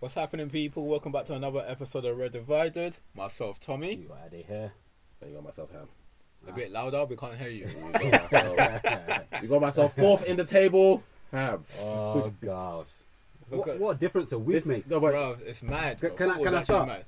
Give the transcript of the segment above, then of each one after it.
What's happening, people? Welcome back to another episode of Red Divided. Myself, Tommy. You got Addy here. And you got myself, Ham. A bit louder, we can't hear you. You got myself fourth in the table, Ham. Oh, gosh. What difference a week makes? No, but Bro, it's mad. Bro. Can I Football's start? actually mad.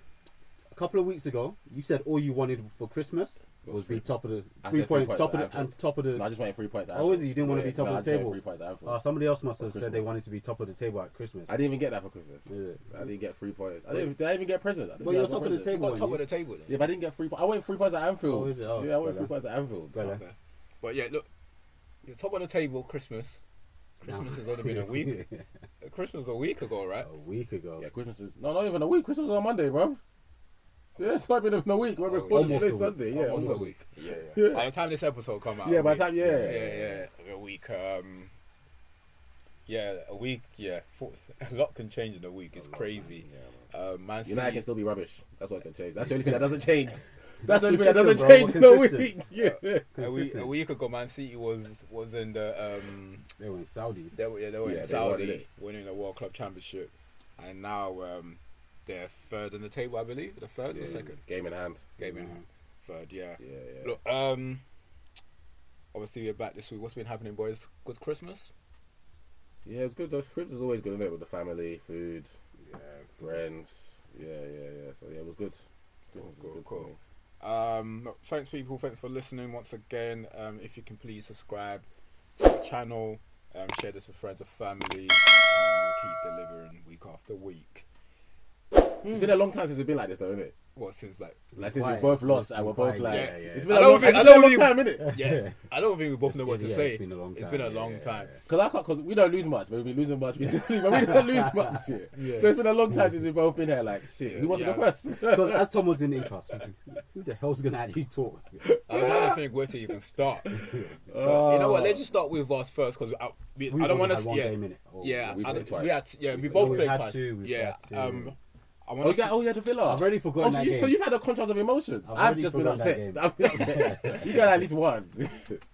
A couple of weeks ago, you said all you wanted for Christmas was be top of the I 3 said points, 3 top of points the and top of the. No, I just wanted 3 points. Oh, is it? You didn't want to be top of the I just table? wanted 3 points at Anfield. Somebody else must have said they Christmas. wanted to be top of the table at Christmas. I didn't even get that for Christmas. Yeah. I didn't get 3 points. Did I even get a present? I didn't Well, get you're a top of the present. You table. got top of the table then. Yeah, but I didn't get 3 points. I went 3 points at Anfield. Oh, is it? Oh, Yeah, I went better. 3 points at Anfield. Better. Okay. But yeah, look, you're top of the table, Christmas. Christmas has only been a week. Christmas a week ago, right? A week ago. Yeah, Christmas is... No, not even a week. Christmas was on Monday, bro. Yeah, it's not been a week. We're recording almost today a week. Sunday. Yeah, Almost a week. Yeah. Yeah. By the time this episode come out. Yeah, by the a time... week. Yeah. A week. A week. Yeah, a lot can change in a week. It's crazy. Man United can City. still be rubbish. That's what can change. That's the only thing that doesn't change. That's the only thing that Consistent, doesn't bro. change in a Consistent. week. Yeah. A week ago, Man City was in the They were in Saudi. they were Yeah, in they won, Saudi didn't winning the World Club Championship, and now they're third in the table, I believe. The third or second Game in hand. game in hand. Third, yeah. Yeah. Look, obviously we're back this week. What's been happening, boys? Good Christmas. Yeah, it's good. Christmas is always good, isn't it? With the family, food, friends. Yeah. So yeah, it was good. Cool. Look, thanks people. Thanks for listening once again. If you can please subscribe to the channel, share this with friends and family, and we'll keep delivering week after week. It's been a long time since we've been like this, though, isn't it? What since like? Like since Quiet. we both lost and we're both like, Yeah. it's I been a don't long, think- it's I been a don't long think- time, innit? Yeah, I don't think we both know what to say. It's been a long time. It's been a long time. Because we don't lose much, but we've been losing much recently, but we don't lose much shit. Yeah. So it's been a long time since we've both been here. Like shit, who wants to go first? Because as Tom was in the intro, I was thinking, who the hell's going to actually talk? I was trying to think where to even start. But you know what? Let's just start with us first because I don't want to. Yeah, yeah. We played twice. We both we played had twice. to, we Yeah. had to. I want to. Oh yeah, the Villa. I've already forgotten that game. So you've had a contrast of emotions. I've I've already just been forgotten that upset. I've been upset. You got at least one.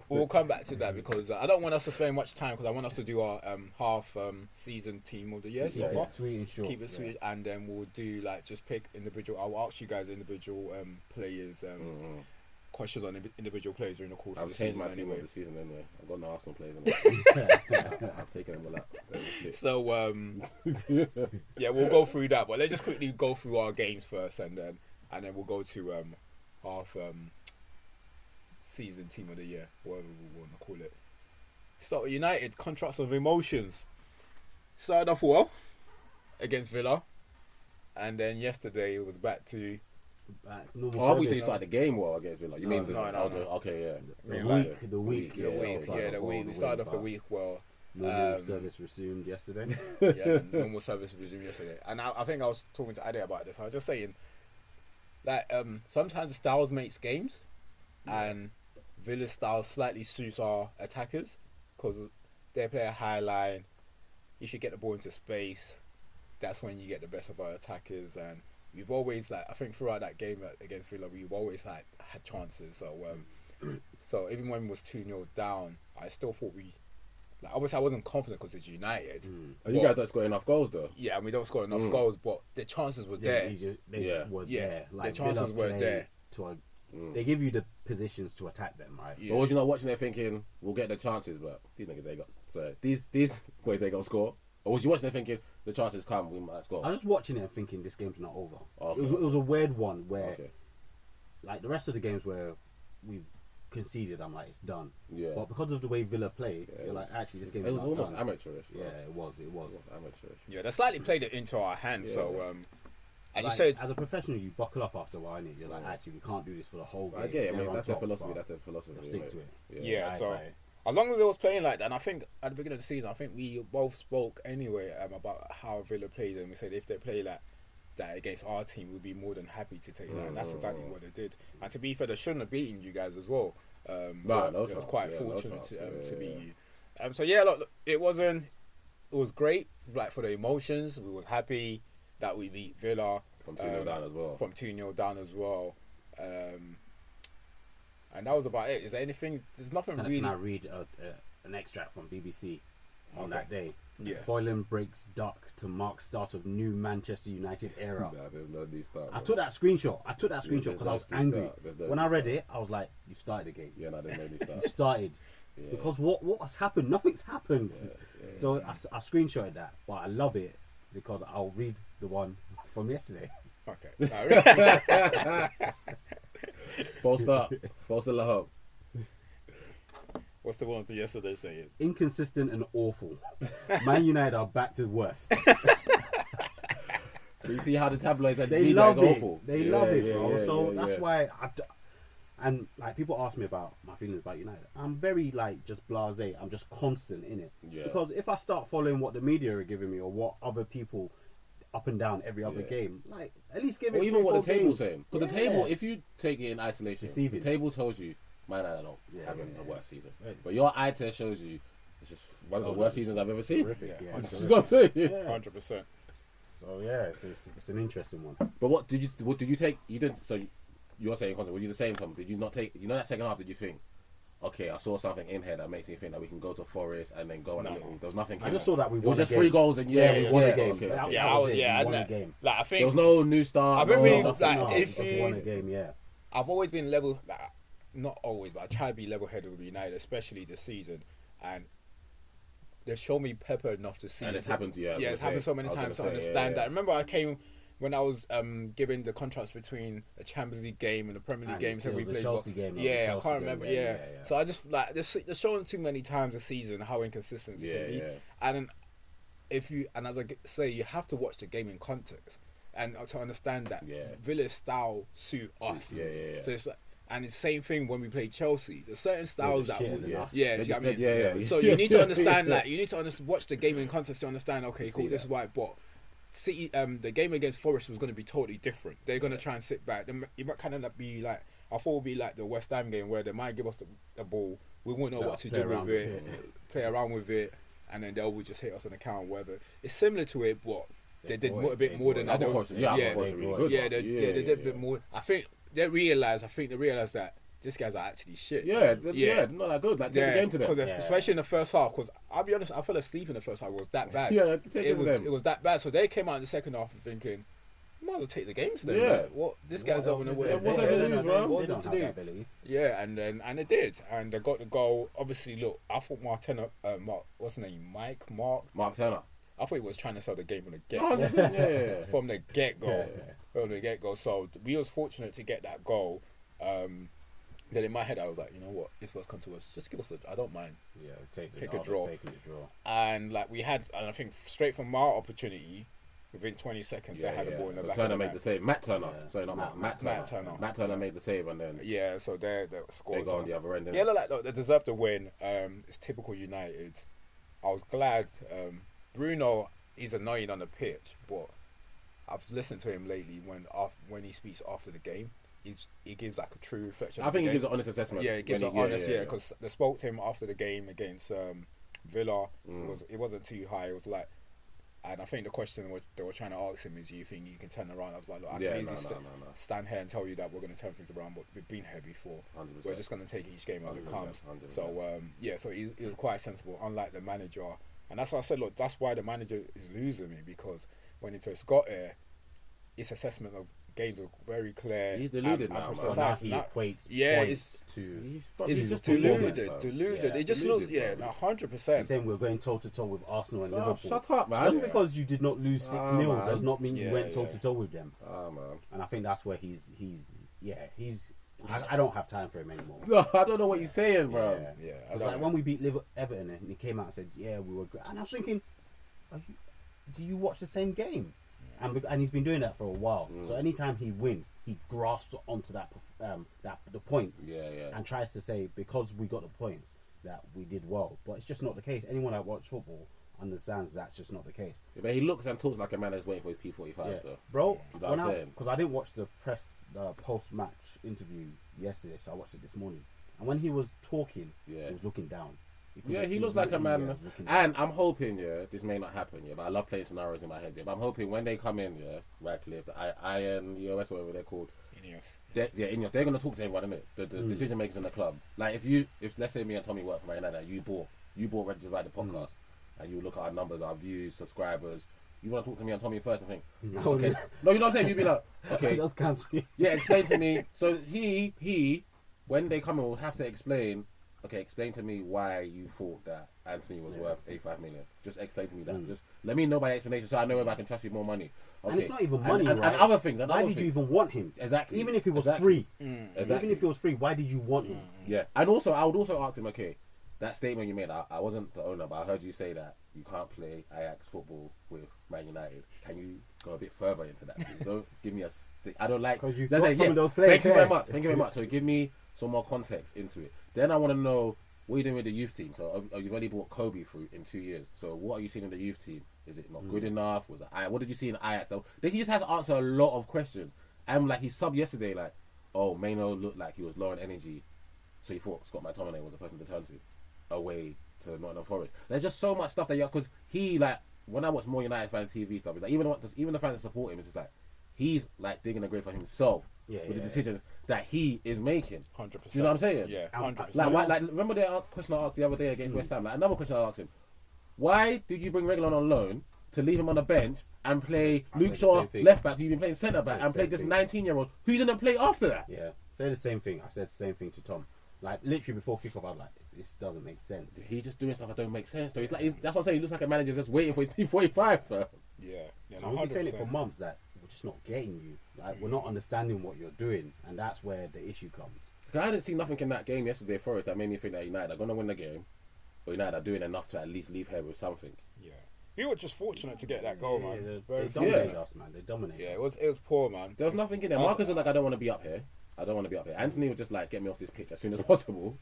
We'll come back to that because I don't want us to spend much time because I want us to do our half season team of the year so far. Sweet and short. Keep it sweet, and then we'll do like just pick individual. I'll ask you guys individual players questions on individual players during the course of I've the changed season my team anyway. over the season anyway. I've got no Arsenal players anyway. I've taken them all out. So yeah, we'll go through that, but let's just quickly go through our games first, and then we'll go to half season team of the year, whatever we want to call it. Start with United, contrast of emotions. Started off well against Villa, and then yesterday it was back to Normal Oh, we service. started the game well against Villa. You mean no. Okay, yeah. The week. we started off the week well. Normal service resumed yesterday. Yeah, the normal service resumed yesterday, and I think I was talking to Ade about this. I was just saying that sometimes the styles makes games, and Villa's style slightly suits our attackers because they play a high line. If you get the ball into space, that's when you get the best of our attackers. And we've always I think throughout that game against Villa, we've always had chances. So so even when we was 2-0 down, I still thought obviously I wasn't confident because it's United. And you guys don't score enough goals though. Yeah, and we don't score enough goals, but the chances were there. They were there. The chances Villa were play there. They give you the positions to attack them, right? Yeah. But was you not watching there thinking we'll get the chances, but these niggas they got so these boys they got score? Or was you watching there thinking the chances come, we might score? I was just watching it and thinking this game's not over. Okay. It was a weird one where, Okay. like the rest of the games where we've conceded, I'm like, it's done. Yeah. But because of the way Villa played, you're like, actually, this game It is was not almost done. amateurish. Bro. Yeah, it was. Amateurish. Yeah, they slightly played it into our hands. Yeah. So and Like, you said as a professional, you buckle up after a while, innit? You're like, actually, we can't do this for the whole game. I get it, They're mate. on That's their top, philosophy. but That's their philosophy. they'll stick to it. yeah. Right, So right. as long as it was playing like that, and I think at the beginning of the season, I think we both spoke anyway about how Villa played, and we said if they play like that against our team, we'd be more than happy to take that, and that's exactly what they did. And to be fair, they shouldn't have beaten you guys as well. No it was chance. quite Yeah, no fortunate chance. to beat you. So yeah, look, it was great. Like for the emotions, we was happy that we beat Villa From 2-0 down as well. From 2-0 down as well. And that was about it. Is there anything? There's nothing really. Can I read an extract from BBC on that day? Yeah. Boylan breaks duck to mark start of new Manchester United era. Nah, there's no new start. I bro. took that screenshot. there's Because no I was new angry. start. There's no When new I read start. it, I was like, "You started the game. Yeah, no, there's no new start. You started." Yeah. Because what's happened? Nothing's happened. So I screenshotted that, but I love it because I'll read the one from yesterday. Okay. False start. False alarm. What's the one from yesterday saying? Inconsistent and awful. Man United are back to worst. You see how the tabloids and They media love is it. awful. They love it, bro. yeah, So yeah, that's yeah. why and like people ask me about my feelings about United. I'm very like just blasé. I'm just constant in it. Yeah. Because if I start following what the media are giving me or what other people up and down every other game, like at least give it. Or even what the 3-4 table's games. saying. Because the table, if you take it in isolation, It's the deceiving. table tells you, Man, I don't know, Yeah, having yeah, a worse season. right. But your eye test shows you it's just one of the worst seasons I've ever seen. Horrific, yeah. That's That's what I'm saying. Yeah. 100%. So yeah, it's an interesting one. But what did you take? You didn't. So you're saying, were you the same, Tom? Did you not take? You know that second half? Did you think? Okay, I saw something in here that makes me think that we can go to Forest and then go on a little. There was nothing. I in just there. saw that we It won was a just game. 3 goals and We yeah, won a game. okay. That Yeah, was it. yeah, We won and a game. Like I There think was no new start. I think we- nothing. like, No, if we you- won a game, yeah. I've always been level, like not always, but I try to be level-headed with United, especially this season, and they've shown me pepper enough to see. And it's happened, yeah, I was Yeah, it's gonna happened say. so many I was times to gonna say, understand yeah. that. Remember, I came when I was giving the contrast between the Champions League game and the Premier League And games that we the played. Chelsea game, yeah, the I Chelsea can't game, remember. yeah, Yeah. yeah. So I just like they're showing too many times this season how inconsistent it can be, Yeah. and as I say, you have to watch the game in context and to understand that Yeah. Villa's style suit us. Yeah, yeah, yeah. So it's like, and it's the same thing when we play Chelsea. There's certain styles that shit would, than us. yeah, They do you know just what I mean? did- yeah. So you need to understand Yeah. that. You need to watch the game in context to understand. Okay, cool. see This is why. But City, the game against Forest was going to be totally different. They're going to try and sit back. It might kind of be like I thought it would be like the West Ham game where they might give us the ball. We won't know Let what us to play do around with with it. Play around with it, and then they'll just hit us on the count. Whether it's similar to it, but they did a bit more than I thought others. Forest, yeah, I Yeah, thought Forest were really good. yeah, they did a bit more. I think they realized that these guys are actually shit. Yeah, they're not that good. Like, take the game to them. Because especially in the first half, because I'll be honest, I fell asleep in the first half. It was that bad. Yeah, take it to them. It was that bad. So they came out in the second half thinking, might as well take the game to them. Yeah. Like, what these guys don't know what there? What's there to lose, bro? What's there to do? Yeah, and it did, and they got the goal. Obviously, look, I thought Mark, what's his name, Mark Turner. I thought he was trying to sell the game from the get Oh, yeah. from the get go. So we was fortunate to get that goal. Then in my head, I was like, you know what, if what's come to us, just give us I don't mind. Yeah, Take a draw. Taking a draw. And like we had, and I think straight from our opportunity, within 20 seconds, they had the ball in the back. Turner of the made net. the save. Matt Turner. Yeah. Sorry, not Matt Turner. Matt Turner. Matt Turner made the save, and then Yeah, so they they scored. go on the other end. Yeah, look, they deserved the win. It's typical United. I was glad. Bruno is annoying on the pitch, but I've listened to him lately when he speaks after the game. He gives like a true reflection. I of think the he gives game. an honest assessment. Yeah, he gives when an honest. yeah. Because they spoke to him after the game against Villa. It wasn't too high. It was like, and I think the question they were trying to ask him is, "Do you think you can turn around?" I was like, "Look, I can easily stand here and tell you that we're going to turn things around, but we've been here before. 100%. We're just going to take each game as it comes." 100%. So so he was quite sensible, unlike the manager, and that's why I said, look, that's why the manager is losing me, because when he first got here, his assessment of games are very clear. He's deluded and now, man. precise. Now he And that- equates yeah, points to. It's just performance, deluded. Yeah, It just deluded, looks, bro. 100%. He's saying we're going toe to toe with Arsenal and Liverpool. Shut up, man. Just because you did not lose 6-0 man. does not mean Yeah, you went yeah. toe to toe with them. Oh, man. And I think that's where he's. I don't have time for him anymore. No, I don't know what you're saying, bro. Yeah, I It's don't like know. when we beat Everton and he came out and said, "Yeah, we were great," and I was thinking, do you watch the same game? And he's been doing that for a while. So anytime he wins, he grasps onto the points, and tries to say, because we got the points, that we did well. But it's just not the case. Anyone that watches football understands that's just not the case. Yeah, but he looks and talks like a man that's waiting for his P45, though. Bro, You know what I'm saying? because I didn't watch the post-match interview yesterday, so I watched it this morning. And when he was talking, he was looking down. He looks like a man. And I'm hoping, this may not happen, but I love playing scenarios in my head, but I'm hoping when they come in, Radcliffe, the Iron, EOS, whatever they're called, Ineos. they're going to talk to everyone, innit? The decision makers in the club. Like, if let's say me and Tommy work for Man United, you bought Ready to Ride the podcast, and you look at our numbers, our views, subscribers. You want to talk to me on Tommy first, I think. No, Okay. No, you know what I'm saying? You'd be like, okay. Just cancel you. Yeah, explain to me. So he, when they come in, will have to explain. Okay, explain to me why you thought that Anthony was worth 85 million. Just explain to me that. Just let me know by explanation, so I know if I can trust you more money. Okay. And it's not even money, and right? other things. Why did you even want him? Exactly. Even if he was Exactly. free. Exactly. Even if he was free, why did you want him? Yeah, and also I would also ask him. Okay, that statement you made. I wasn't the owner, but I heard you say that you can't play Ajax football with Man United. Can you go a bit further into that? Please? Don't give me a. I don't like. Because you've That's got it, some yeah. of those players. Thank you very much. Thank you very much. So give me some more context into it. Then I want to know what you're doing with the youth team. So you've already brought Kobe through in 2 years. So what are you seeing in the youth team? Is it not good enough? What did you see in Ajax? He just has to answer a lot of questions. And like he subbed yesterday, like, oh, Maino looked like he was low on energy, so he thought Scott McTominay was the person to turn to away to Nottingham Forest. There's just so much stuff that because he like when I watch more United fan TV stuff, it's like even the fans that support him, it's just like he's like digging a grave for himself with the decisions that he is making. 100%. You know what I'm saying? Yeah, 100%. Like remember the question I asked the other day against West Ham? Like another question I asked him: why did you bring Reguilon on loan to leave him on the bench and play Luke Shaw left back, who you've been playing centre back, and play this 19-year-old who didn't play after that? Yeah, say the same thing. I said the same thing to Tom. Like literally before kickoff, I was like, "This doesn't make sense." He's just doing stuff that don't make sense. So that's what I'm saying. He looks like a manager just waiting for his P45. Yeah, We've no, been saying it for 100%. months that we're just not getting you. Like we're not understanding what you're doing, and that's where the issue comes. I didn't see nothing in that game yesterday, Forest, that made me think that United are going to win the game, or United are doing enough to at least leave here with something. Yeah, we were just fortunate to get that goal, man. They Very dominated fortunate. us, man. They dominated. Yeah, us. it was poor, man. There was nothing in there. Marcus was like, I don't want to be up here. I don't want to be up here. Anthony was just like, get me off this pitch as soon as possible.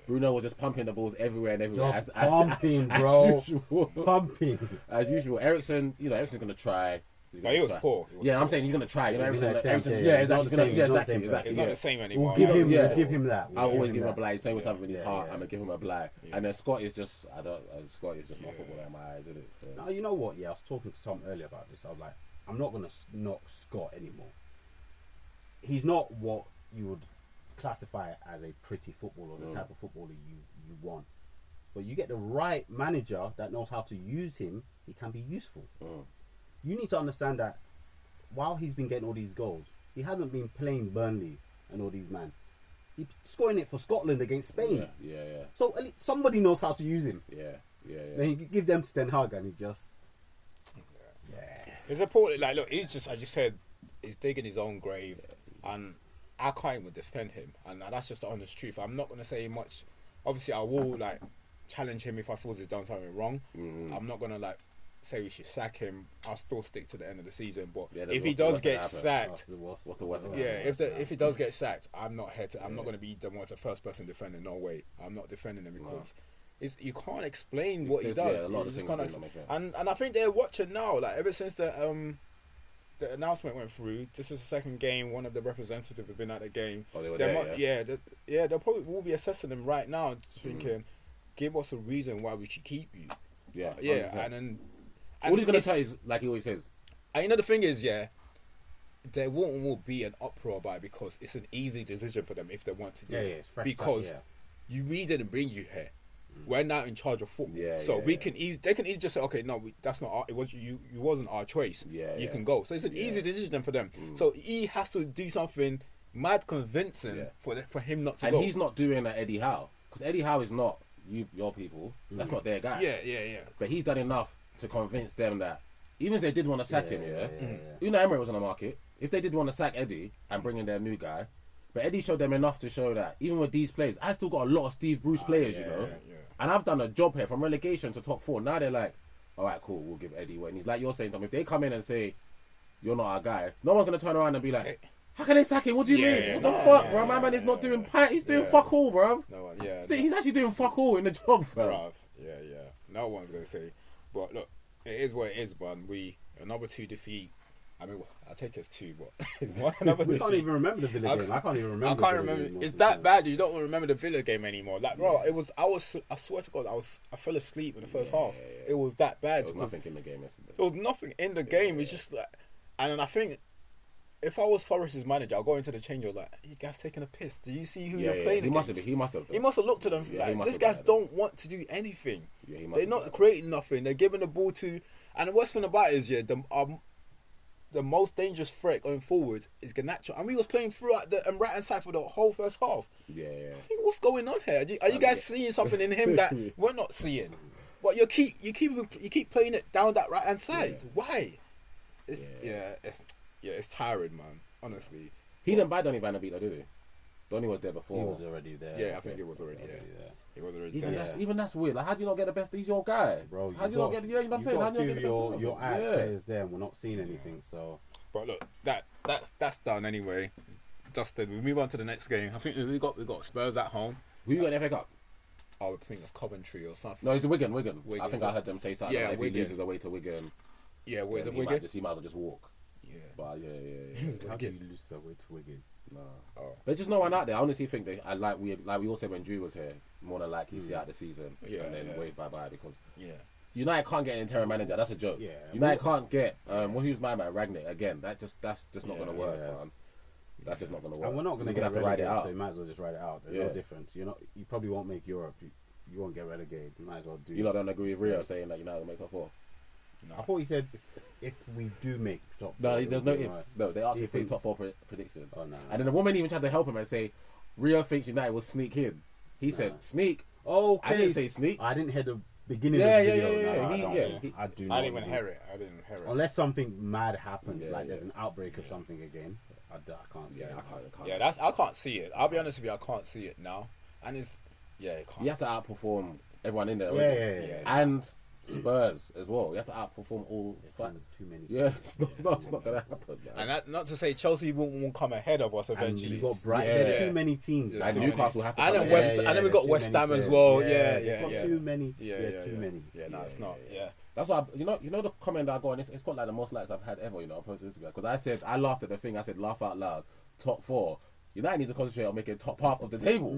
Bruno was just pumping the balls everywhere and everywhere. Just pumping, bro. As usual. Pumping. As usual. Eriksen, Eriksen's going to try. But he was poor. I'm saying he's going to try. He's gonna attempt, Eriksen, yeah. exactly. He's not the same, he's not the same Exactly. It's not the same anymore. We'll give him that. I'll always give him a blind. He's playing with something in his heart. Yeah. I'm gonna give him a blind. And then Scott is just, Scott is just not footballer in my eyes, isn't it? So. Now, you know what? Yeah, I was talking to Tom earlier about this. I was like, I'm not gonna knock Scott anymore. He's not what you would classify as a pretty footballer, the type of footballer you want. But you get the right manager that knows how to use him, he can be useful. You need to understand that while he's been getting all these goals, he hasn't been playing Burnley and all these man. He's scoring it for Scotland against Spain. Yeah. So at least somebody knows how to use him. Yeah. Then you give them to Ten Hag and he just... It's important. Like, look, he's just, I just said, he's digging his own grave, and I can't even defend him, and that's just the honest truth. I'm not gonna say much. Obviously, I will like challenge him if I feel he's done something wrong. I'm not gonna like say we should sack him. I'll still stick to the end of the season. But if he does get sacked, what's the worst? if he does get sacked, I'm not here to. I'm not gonna be the first person defending. No way. I'm not defending him because. You can't explain what he does. A lot You of just things can't don't make sense. and I think they're watching now. Like ever since the announcement went through, this is the second game. One of the representatives have been at the game. Oh, they were they probably will be assessing them right now, just thinking, give us a reason why we should keep you. Yeah, and then all he's gonna say is like he always says. And you know the thing is, there won't be an uproar about it because it's an easy decision for them if they want to do it. It's fresh because start, we didn't bring you here. We're now in charge of football, they can easily just say, okay, no, that's not it was you wasn't our choice. You can go. So it's an easy decision for them. So he has to do something mad convincing for him not to go. And he's not doing that Eddie Howe, because Eddie Howe is not your people. That's not their guy. Yeah. But he's done enough to convince them that even if they did want to sack him, Unai Emery was on the market. If they did want to sack Eddie and bring in their new guy, but Eddie showed them enough to show that even with these players, I still got a lot of Steve Bruce players, you know. And I've done a job here from relegation to top 4. Now they're like, all right, cool, we'll give Eddie one. And he's like you're saying, Tom, if they come in and say, you're not our guy, no one's going to turn around and be like, how can they sack him? What do you mean? What the fuck, bro? My man is not doing he's doing fuck all, bro. He's actually doing fuck all in the job, bro. Yeah. No one's going to say. But look, it is what it is, man. Another 2 defeat. I mean, I take it as 2, but it's one another. We can't even remember the Villa game. I can't even remember. I can't remember. It's that bad. You don't remember the Villa game anymore. Like, bro, it was. I swear to God, I fell asleep in the first half. It was that bad. There was nothing in the game yesterday. There was nothing in the game. It's just like, and then I think if I was Forest's manager, I'll go into the change room like, you guys taking a piss. Do you see who you're playing He against? must have. He must have. He must have looked at them like, these guys don't want to do anything. Yeah, he must They're have not done. creating nothing. They're giving the ball to... And the worst thing about it is, the most dangerous threat going forward is Garnacho. And we was playing throughout the right-hand side for the whole first half. Yeah. I think, what's going on here? Are you guys seeing something in him that we're not seeing? But you keep playing it down that right-hand side. Yeah. Why? It's tiring, man. Honestly. He didn't buy Donny Van de Beek, though, did he? Donny was there before. He was already there. Yeah, I think it was already there. It was already there. Even that's weird. Like, how do you not get the best? He's your guy, Bro, how do you not get? Yeah, you know what I'm saying? How do you not get the best? your eye players there, and we're not seeing anything. So, But look, that's done anyway. Dusted. We move on to the next game. I think we got Spurs at home. Who you got in the FA Cup? I would think it's Coventry or something. No, it's Wigan. I think yeah. I heard them say something. Yeah, like if Wigan. he loses away to Wigan, Yeah, where's it he Wigan? might as well just walk. Yeah. But how do you lose away to Wigan? Nah. Oh. There's just no one out there. I honestly think we all said when Drew was here, more than likely see out the season and then wave bye because United can't get an interim manager. That's a joke. Yeah. United can't get who's my man Ragnick again. That's just not gonna work, man. That's just not gonna work. And we're not going to You're get have to ride it relegated, out. so you might as well just ride it out. There's no difference. You probably won't make Europe. You won't get relegated. You might as well do. You lot don't agree with Rio saying that United will make top 4? No. I thought he said if we do make top 4. No, there's no if. Right. No, they asked If for his it's- top 4 prediction. Oh no. And then the woman even tried to help him and say, Rio thinks United will sneak in. He said, sneak. Oh, I didn't say sneak. I didn't hear the beginning Yeah, of the yeah, video. yeah, No, yeah. I He- don't. yeah. I do I not. didn't even hear it. Unless something mad happens, Yeah, like yeah. there's an outbreak of something again. I can't say. Yeah, I can't. Yeah, I can't see it. I'll be honest with you, I can't see it now. And it can't. You have to outperform everyone in there. Yeah. And Spurs as well. You have to outperform all. Too many. Yeah, it's not going to happen. Man. And that, not to say Chelsea won't come ahead of us And eventually. you've got Brighton. Yeah. There's too many teams. There's And too Newcastle many. have to And come then ahead. and then we got too West many Ham as players. well. There's Yeah. got too many. Yeah. Too many. Yeah, no, it's not. Yeah. That's why you know the comment that I got on. It's got like the most likes I've had ever. On post Instagram because I laughed at the thing. I said laugh out loud. Top 4. United needs to concentrate on making top half of the table.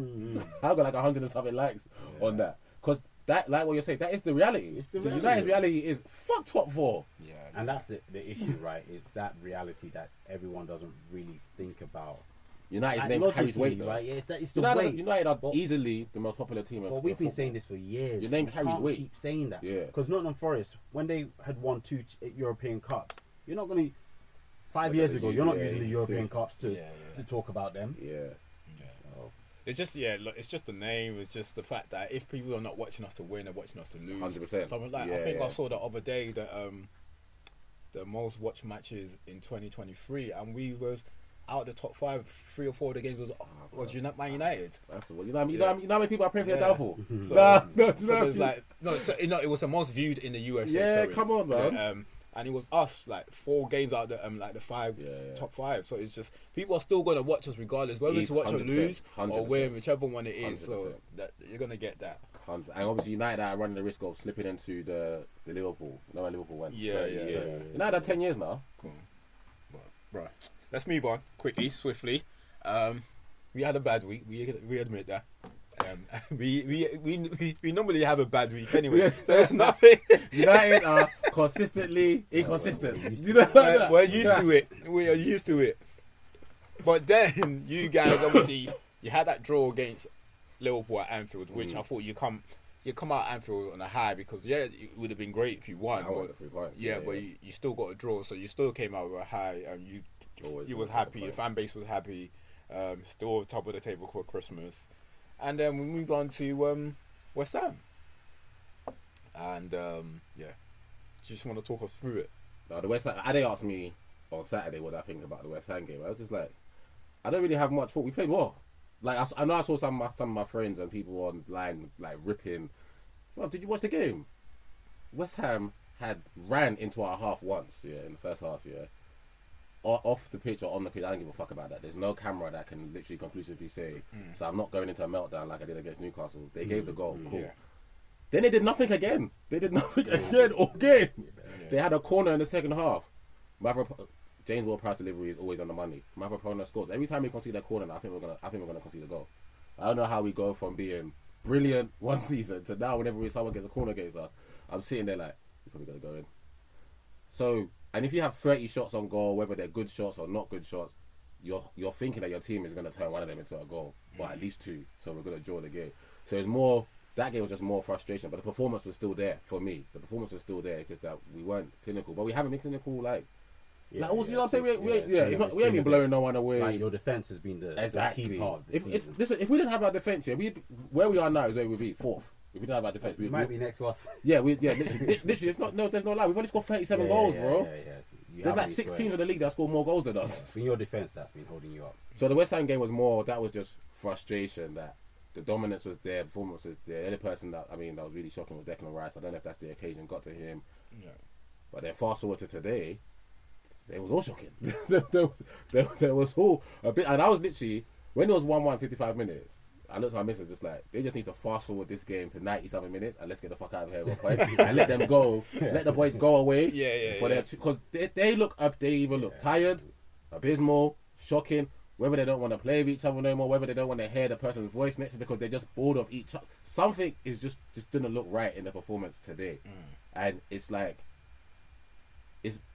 I got like 100 and something likes on that because that, like what you're saying, that is the reality. It's the so reality. United's reality is fuck top 4. Yeah. And that's the issue, right? It's that reality that everyone doesn't really think about. United's Like, name carries logically, weight, though. right? Yeah, it's the weight. United are But- easily the most popular team. Well, we've been saying this for years. Your name You carries can't weight. keep saying that. Yeah. Because Nottingham Forest, when they had won 2 European Cups, you're not going to... 5 But years they ago, use- you're not yeah, using the yeah. European Cups to Yeah. talk about them. Yeah. It's just look, it's just the name. It's just the fact that if people are not watching us to win, they're watching us to lose. 100%. Something like Yeah, I think yeah. I saw the other day that the most watched matches in 2023, and we was out the top 5. 3 or 4 of the games was Man United. That's what, you know how many people are praying for your Yeah. downfall? So, no, so there's like it was the most viewed in the USA. Yeah, sorry. come on, man. Yeah, and it was us like 4 games out of the like the 5 top 5. So it's just people are still gonna watch us regardless, whether to watch us 100%, lose or 100%. win, whichever one it is. So 100%. that you're gonna get that. And obviously United are running the risk of slipping into the Liverpool. No, when Liverpool went. Yeah, 30 yeah, years. yeah. United had 10 years now. Right. Let's move on quickly, swiftly. We had a bad week. We admit that. We normally have a bad week anyway. There's nothing. United are consistently inconsistent. You know like that? We're used to it. We are used to it. But then you guys obviously you had that draw against Liverpool at Anfield, which I thought you come out Anfield on a high because it would have been great if you won. I wanted the 3 points. Yeah, but you still got a draw, so you still came out with a high, and you was happy. The fan base was happy. Still on top of the table for Christmas, and then we moved on to West Ham, and just want to talk us through it. No, the West Ham. Ade asked me on Saturday what I think about the West Ham game. I was just like, I don't really have much thought. We played well. Like I know I saw some of my friends and people online like ripping. Well, did you watch the game? West Ham had ran into our half once, in the first half, off the pitch or on the pitch. I don't give a fuck about that. There's no camera that can literally conclusively say. So I'm not going into a meltdown like I did against Newcastle. They gave the goal, cool. Yeah. Then they did nothing again. All game. They had a corner in the second half. James Ward-Prowse delivery is always on the money. Mavropanos scores every time we concede that corner. I think we're gonna concede a goal. I don't know how we go from being brilliant one season to now whenever someone gets a corner against us, I'm sitting there like, you're probably gonna go in. So And if you have 30 shots on goal, whether they're good shots or not good shots, you're thinking that your team is going to turn one of them into a goal, or at least two. So we're going to draw the game. So it's more, that game was just more frustration, but the performance was still there for me. The performance was still there. It's just that we weren't clinical, but we haven't been clinical like. You know what I'm saying? We ain't been blowing no one away. Like your defense has been the key part of the season. Listen, if we didn't have our defense here, where we are now is where we'd be fourth. If we didn't have our defense, we might be next to us. Yeah, literally, it's not. No, there's no lie. We've only scored 37 goals, bro. There's like 6 teams in the league that scored more goals than us. In your defense, that's been holding you up. So the West Ham game was more. That was just frustration. That the dominance was there, performance was there. The only person that that was really shocking was Declan Rice. I don't know if that's the occasion got to him. Yeah. But then fast forward to today, it was all shocking. there was all a bit, and I was literally when it was 1-1, 55 minutes. I looked at my missus just like, they just need to fast forward this game to 97 minutes and let's get the fuck out of here real quick and let them go. Let the boys go away. Because they look up, they either look tired, abysmal, shocking, whether they don't want to play with each other no more, whether they don't want to hear the person's voice next to them because they're just bored of each other. Something is just didn't look right in the performance today. And it's like,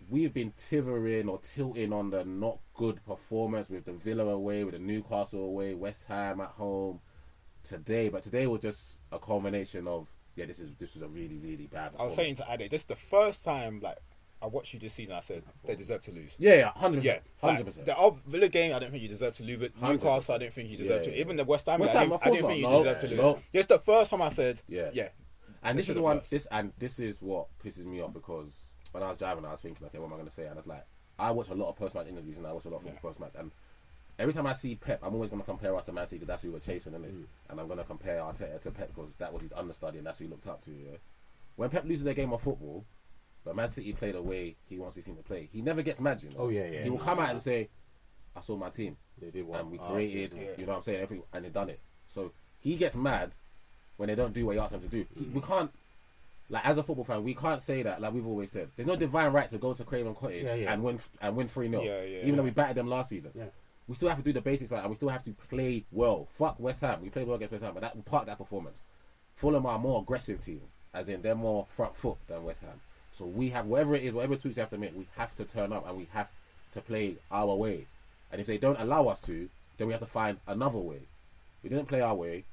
we've been tithering or tilting on the not good performance with the Villa away, with the Newcastle away, West Ham at home today. But today was just a culmination of this was a really, really bad performance. I was saying to Ade, this is the first time like I watched you this season. I said they deserve to lose. 100%. Yeah, 100%. The Villa game, I don't think you deserve to lose it. Newcastle, I didn't think you deserve to. Even the West Ham, I didn't think you deserve to lose. No. It's the first time I said, And this is the one. This is what pisses me off because when I was driving, I was thinking, okay, what am I going to say? And it's like, I watch a lot of post-match interviews and I watch a lot of post-match. And every time I see Pep, I'm always going to compare us to Man City because that's who we're chasing, isn't it? And I'm going to compare Arteta to Pep because that was his understudy and that's who he looked up to. Yeah? When Pep loses a game of football, but Man City play the way he wants his team to play, he never gets mad, you know? He will come out and say, I saw my team. They did well. And we created, you know what I'm saying? And they done it. So he gets mad when they don't do what he asks them to do. We can't, like as a football fan, we can't say that. Like we've always said, there's no divine right to go to Craven Cottage and win 3-0. Even though we battered them last season, we still have to do the basics right, and we still have to play well. Fuck West Ham, we played well against West Ham, but we parked that performance. Fulham are a more aggressive team, as in they're more front foot than West Ham. So we have whatever it is, whatever tweaks we have to make, we have to turn up and we have to play our way. And if they don't allow us to, then we have to find another way. We didn't play our way,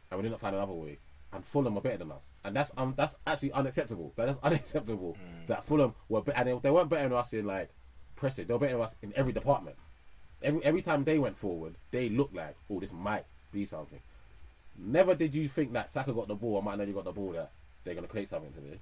and we didn't find another way. And Fulham are better than us, and that's actually unacceptable. That's unacceptable that Fulham were better, and they weren't better than us in like pressing. They were better than us in every department. Every time they went forward, they looked like, oh, this might be something. Never did you think that Saka got the ball or Martinelli got the ball that they're gonna create something today,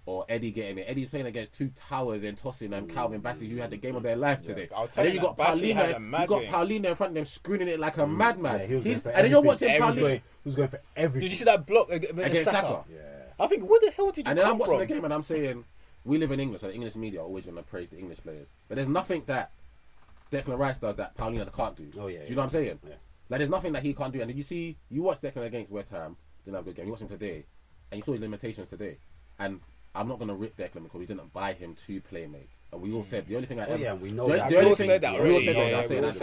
or Eddie getting it. Eddie's playing against two towers and tossing and Calvin Bassey, who had the game of their life today. And then you got Paulino in front of them screaming it like a madman. And then you're watching Paulino. Who's going for everything? Did you see that block against Saka? Yeah. I think, what the hell did you And then I'm watching the game and I'm saying, we live in England, so the English media are always going to praise the English players. But there's nothing that Declan Rice does that Paulino can't do. Do you know what I'm saying? Yeah. Like, there's nothing that he can't do. And did you watch Declan against West Ham, didn't have a good game. You watched him today, and you saw his limitations today. And I'm not going to rip Declan because we didn't buy him to play make. And we all said, the only thing we know that. We all said that already.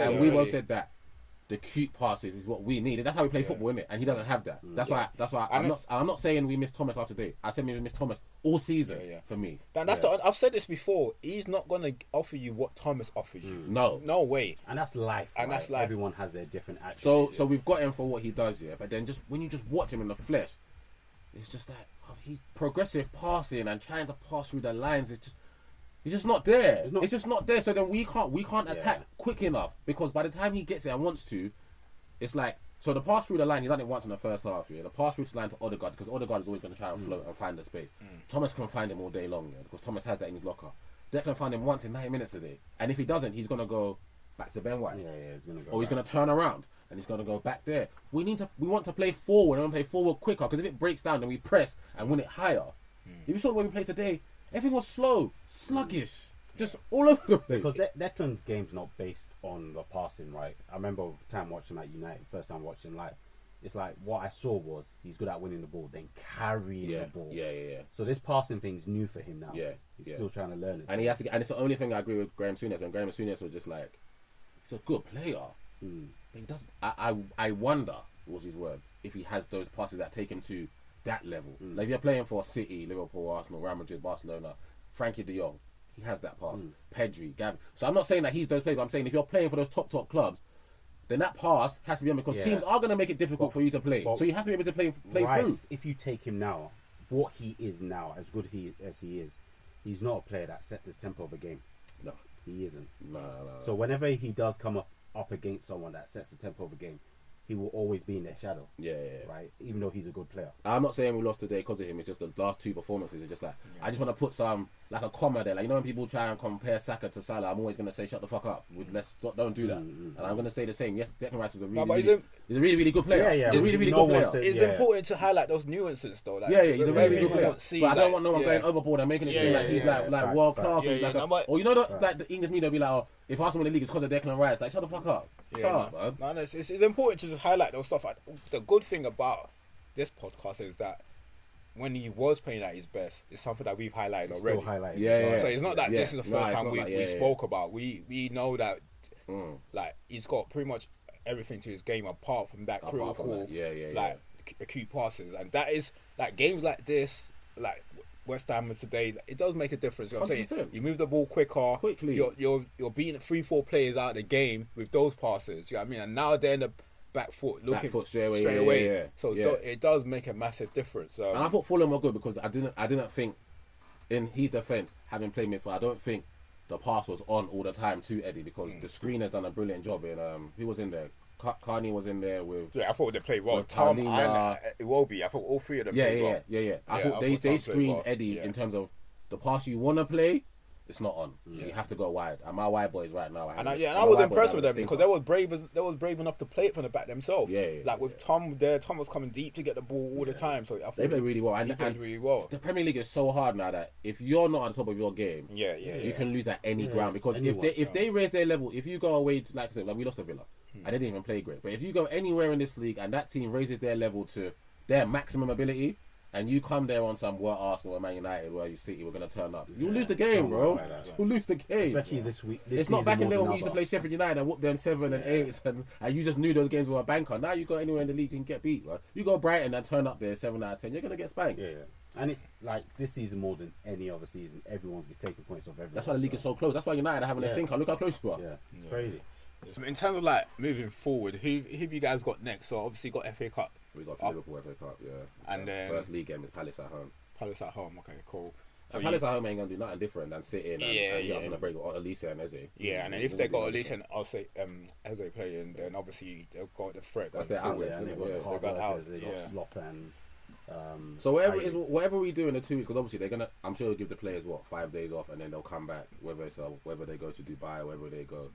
And we all said that. The cute passes is what we need. That's how we play football, isn't it? And he doesn't have that. That's why I'm not saying we missed Thomas after today. I said we missed Thomas all season for me. I've said this before. He's not gonna offer you what Thomas offers you. No way. And that's life. And that's life. Everyone has their different actions. So we've got him for what he does, But then just when you just watch him in the flesh, it's just like he's progressive passing and trying to pass through the lines. He's just not there. It's just not there. So then we can't attack quick enough because by the time he gets it and wants to, it's like, so the pass through the line, he done it once in the first half. Yeah, the pass through the line to Odegaard because Odegaard is always going to try and float and find the space. Thomas can find him all day long because Thomas has that in his locker. Declan found him once in 90 minutes today, and if he doesn't, he's going to go back to Ben White. He's going to go. Or he's going to turn around and he's going to go back there. We want to play forward. We want to play forward quicker because if it breaks down, then we press and win it higher. If you saw the way we played today, everything was slow, sluggish, just all over the place. Because Declan's game's not based on the passing, right? I remember time watching him at United, first time watching live. It's like what I saw was he's good at winning the ball, then carrying the ball. Yeah. So this passing thing's new for him now. He's still trying to learn it. And he has to get, and it's the only thing I agree with Graham Souness. When Graham Souness was just like, he's a good player. But he doesn't. I wonder, was his word, if he has those passes that take him to that level. Like if you're playing for City, Liverpool, Arsenal, Real Madrid, Barcelona, Frankie de Jong, he has that pass. pass. Pedri, Gavi. So I'm not saying that he's those players, but I'm saying if you're playing for those top clubs, then that pass has to be on because teams are going to make it difficult for you to play. So you have to be able to play through. If you take him now, what he is now, as good as he is, he's not a player that sets the tempo of a game. No. He isn't. No. So whenever he does come up against someone that sets the tempo of a game, he will always be in their shadow. Yeah. Right? Even though he's a good player. I'm not saying we lost today because of him. It's just the last two performances are just like, I just want to put some, like a comma there. Like, you know when people try and compare Saka to Salah, I'm always going to say, shut the fuck up. Don't do that. And I'm going to say the same. Yes, Declan Rice is a really good player. Yeah. He's a really good player. It's important to highlight those nuances though. Like, he's a really good player. But I don't want no one going overboard and making it seem like he's like world class. Or you know like the English media be like, if Arsenal win the league, it's because of Declan Rice. Like, shut the fuck up. Shut up, man. No, it's important to just highlight those stuff. The good thing about this podcast is that when he was playing at his best, it's something that we've highlighted already. So it's not that this is the first time we spoke about. We know that like he's got pretty much everything to his game apart from that critical acute passes, and that is like games like this, like West Ham today, it does make a difference. You know what I'm saying? You move the ball quickly. You're beating 3-4 players out of the game with those passes. You know what I mean? And now they're in the back foot straight away. So it does make a massive difference. And I thought Fulham were good because I didn't think in his defence, having played midfield, I don't think the pass was on all the time to Eddie because the screen has done a brilliant job in who was in there? Carney was in there with... I thought they played well. Tom and Iwobi. I thought all three of them played well. I thought they screened Eddie in terms of the pass you want to play, it's not on. So you have to go wide. And my wide boys right now... I was impressed with them because they was brave enough to play it from the back themselves. With Tom there, Tom was coming deep to get the ball all the time. So I thought they played really well. He played really well. The Premier League is so hard now that if you're not on top of your game, you can lose at any ground. Because if they raise their level, if you go away to, like I said, like we lost to Villa, and they didn't even play great. But if you go anywhere in this league and that team raises their level to their maximum ability, and you come there on some Arsenal or Man United where you City we're going to turn up, you'll lose the game, bro. You'll lose the game. Especially this week. It's not back in there when we used to play Sheffield United and whoop them 7 and 8, and you just knew those games were a banker. Now you go anywhere in the league and get beat, right? You go Brighton and turn up there 7 out of 10, you're going to get spanked. And it's like this season more than any other season, everyone's taking points off everyone. That's why the league is so close. That's why United are having a stinker. Look how close you are. It's crazy. In terms of like moving forward, who have you guys got next? So obviously got FA Cup. We got Liverpool FA Cup, and then first league game is Palace at home. Okay, cool. So Palace at home ain't gonna do nothing different than sit in and gonna break Elise and Eze. And then if they got Elise and Eze playing, then obviously they've got the threat. That's their outlet. They've got Slop and. So whatever we do in the 2 weeks, because obviously they're gonna, I'm sure they'll give the players 5 days off, and then they'll come back. Whether they go to Dubai, or whether they go.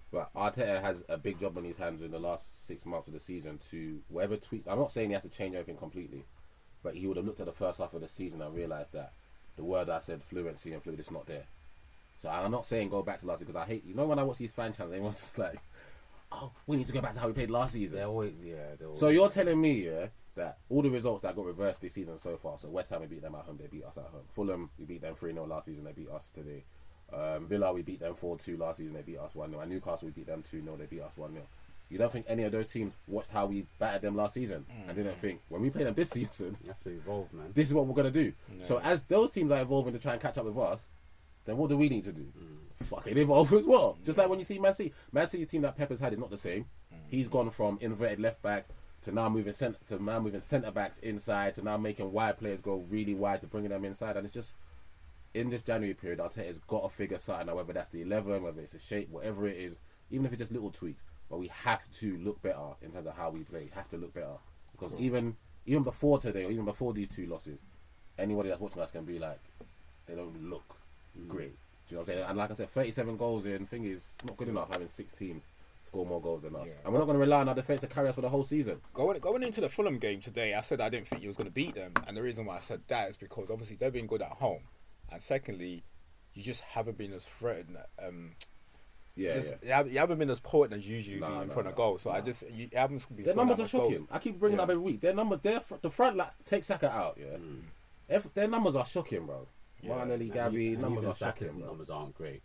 But Arteta has a big job on his hands in the last 6 months of the season to whatever tweaks. I'm not saying he has to change everything completely, but he would have looked at the first half of the season and realised that the word I said, fluency and fluid, is not there. So I'm not saying go back to last season because I hate, when I watch these fan channels, everyone's just like, oh, we need to go back to how we played last season. So you're telling me, that all the results that got reversed this season so far, so West Ham, we beat them at home, they beat us at home. Fulham, we beat them 3-0 last season, they beat us today. Villa, we beat them 4-2 last season, they beat us 1-0. And Newcastle, we beat them 2-0, they beat us 1-0. You don't think any of those teams watched how we battered them last season and didn't think, when we play them this season, you have to evolve, man. This is what we're going to do. So as those teams are evolving to try and catch up with us, then what do we need to do? Fucking evolve as well. Just like when you see Man City. Man City's team that Pepper's had is not the same. He's gone from inverted left backs to now moving centre backs inside, to now making wide players go really wide, to bringing them inside. And it's just, in this January period, Arteta's got to figure something out, whether that's the 11, whether it's a shape, whatever it is, even if it's just little tweaks. But we have to look better in terms of how we play. Have to look better. Because even before today, or even before these 2 losses, anybody that's watching us can be like, they don't look great. Do you know what I'm saying? And like I said, 37 goals in, thing is, it's not good enough having 6 teams score more goals than us. And we're not going to rely on our defence to carry us for the whole season. Going into the Fulham game today, I said I didn't think you was going to beat them. And the reason why I said that is because obviously they've been good at home. And secondly, you just haven't been as threatened. You haven't been as potent as usually in front of goal. So I just you haven't. Their numbers are shocking. Goals. I keep bringing up every week. Their numbers, the front take Saka out. Their numbers are shocking, bro. Martinelli, Gabby, numbers are shocking. Numbers aren't great.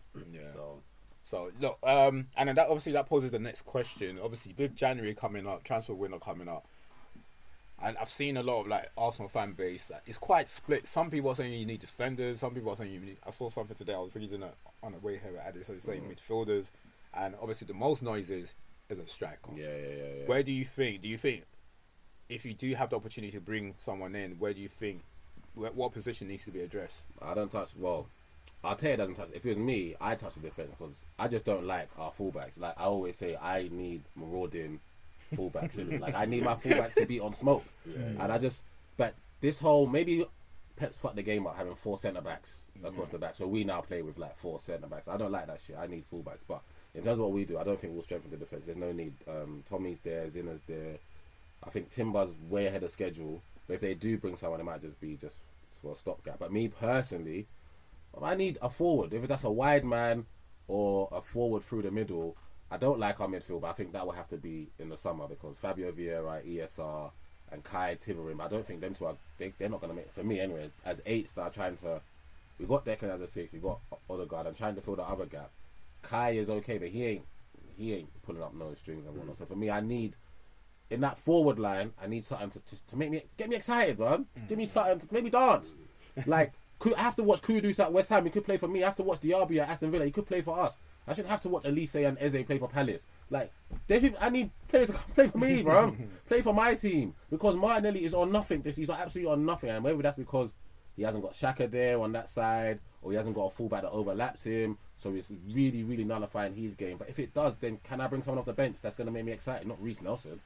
So look, and then that poses the next question. Obviously, with January coming up, transfer window coming up, And I've seen a lot of like Arsenal fan base that it's quite split. Some people are saying you need defenders. Some people are saying you need. I saw something today. I was reading it on the way here at it. So it's saying midfielders, and obviously the most noise is a striker. Yeah. Where do you think? Do you think if you do have the opportunity to bring someone in, where do you think? What position needs to be addressed? I don't touch. Well, I'll tell you, it doesn't touch. If it was me, I touch the defense because I just don't like our fullbacks. Like I always say, I need marauding fullbacks. Like I need my fullbacks to be on smoke. And I just, but this whole maybe Pep's fucked the game up having 4 centre backs across the back. So we now play with like 4 centre backs. I don't like that shit. I need fullbacks. But in terms of what we do, I don't think we'll strengthen the defense. There's no need. Tommy's there, Zinner's there. I think Timber's way ahead of schedule. But if they do bring someone, it might just be just for a stopgap. But me personally, I need a forward. If that's a wide man or a forward through the middle, I don't like our midfield, but I think that will have to be in the summer because Fabio Vieira, ESR, and Kai Tiverim, I don't think them two are, they're not going to make, for me anyway, as eights that are trying to, we got Declan as a six, we got Odegaard, and trying to fill the other gap. Kai is okay, but he ain't pulling up no strings and whatnot. So for me, I need, in that forward line, I need something to make me, get me excited, man. Give me something to make me dance. Like, I have to watch Kudus at West Ham. He could play for me. I have to watch Diaby at Aston Villa. He could play for us. I shouldn't have to watch Elise and Eze play for Palace. Like, there's people, I need players to play for me, bro. Play for my team. Because Martinelli is on nothing. He's absolutely on nothing. And whether that's because he hasn't got Xhaka there on that side, or he hasn't got a fullback that overlaps him, so it's really, really nullifying his game. But if it does, then can I bring someone off the bench that's going to make me excited? Not Reece Nelson.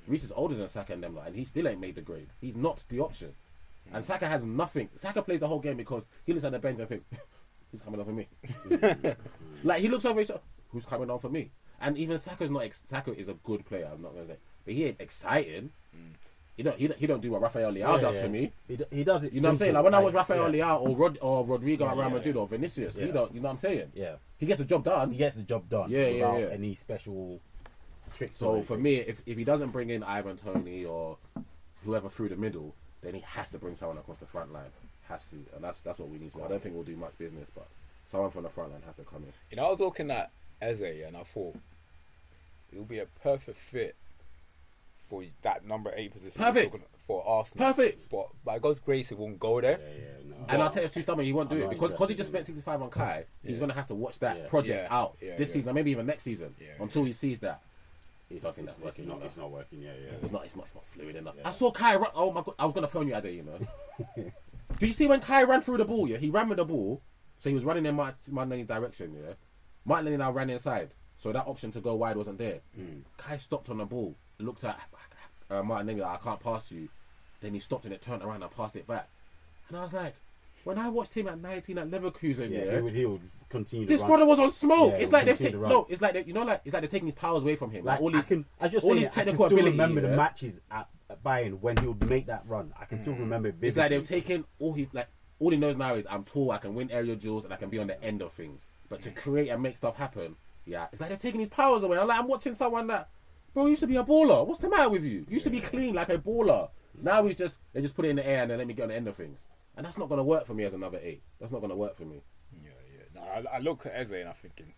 Reece is older than Saka and them, and he still ain't made the grade. He's not the option. And Saka has nothing. Saka plays the whole game because he looks at the bench and think, who's coming on for me? Like, he looks over his, who's coming on for me? And even Saka's not, Saka is a good player, I'm not going to say. But he ain't exciting. He don't do what Rafael Leao does for me. He does it. You know what I'm saying? Like when I watch Rafael Leao or Rodrigo at Real Madrid or Vinicius, he don't. You know what I'm saying? Yeah. He gets the job done. He gets the job done. Without any special tricks. So for me, if he doesn't bring in Ivan Toney or whoever through the middle, then he has to bring someone across the front line. Has to, and that's what we need. So I don't think we'll do much business, but someone from the front line has to come in. You know, I was looking at Eze and I thought it would be a perfect fit for that number 8 position. Perfect for Arsenal. Perfect. But by God's grace, it won't go there. And I'll tell you, it's too stubborn. He won't do it because he just spent 65 on Kai. He's gonna have to watch that project out this season, or maybe even next season, until he sees that. It's not working. It's not working. It's not fluid enough. I saw Kai run. Oh my God! I was gonna phone you at you know. Did you see when Kai ran through the ball? Yeah, he ran with the ball, so he was running in Martinelli's direction. Yeah, Martinelli now ran inside, so that option to go wide wasn't there. Kai stopped on the ball, looked at Martinelli. Like, I can't pass you. Then he stopped and it turned around and passed it back. And I was like, when I watched him at 19 at Leverkusen, he would continue. This brother was on smoke. It's like they've it's like it's like they're taking his powers away from him. Like all his technical ability. I remember the matches at Bayern when he would make that run. I can still remember. It's like they've taken all he knows now is I'm tall, I can win aerial duels, and I can be on the end of things. But to create and make stuff happen, it's like they're taking his powers away. I'm watching someone that, bro, used to be a baller. What's the matter with you? Used to be clean like a baller. Now they just put it in the air and then let me get on the end of things. And that's not going to work for me as another 8. That's not going to work for me. No, I look at Eze and I'm thinking,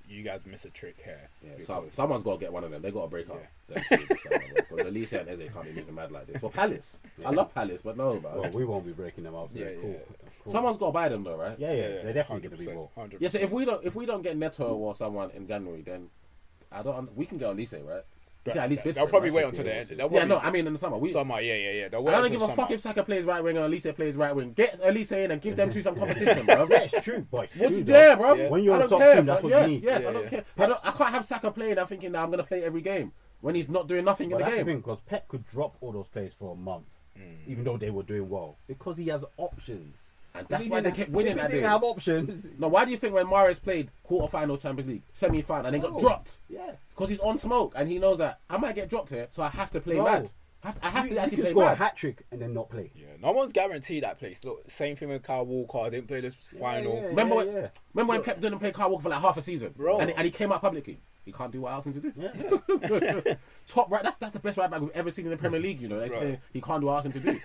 you guys miss a trick here. Someone's got to get one of them. They got to break up. Because Elise and Eze can't be moving mad like this. For Palace. I love Palace, but no, man. Well, we won't be breaking them up. So cool. Someone's got to buy them though, right? They're definitely going to be bought. 100%. Yeah, so if we don't get Neto or someone in January, then we can get Elise, right? At least they'll probably wait until the end. I mean in the summer. I don't give a fuck if Saka plays right wing and Elise plays right wing. Get Elise in and give them two some competition, bro. It's true, boys. What's there, bro? When you're on top team, that's what you need. Yes, I don't care. I can't have Saka playing and thinking that I'm going to play every game when he's not doing nothing in the game. Because Pep could drop all those players for a month, even though they were doing well, because he has options. And that's why they kept winning that day. They didn't have options. No, why do you think when Mahrez played quarter-final Champions League, semi-final, and then got dropped? Yeah. Because he's on smoke, and he knows that I might get dropped here, so I have to play mad. I have to actually play score mad. a hat-trick and then not play. Yeah, no one's guaranteed that place. Look, same thing with Kyle Walker. I didn't play this final. Remember when Pep didn't play Kyle Walker for like half a season? Bro. And he came out publicly. He can't do what I asked him to do. Yeah. Top right, that's the best right back we've ever seen in the Premier League, you know. They say he can't do what I asked him to do.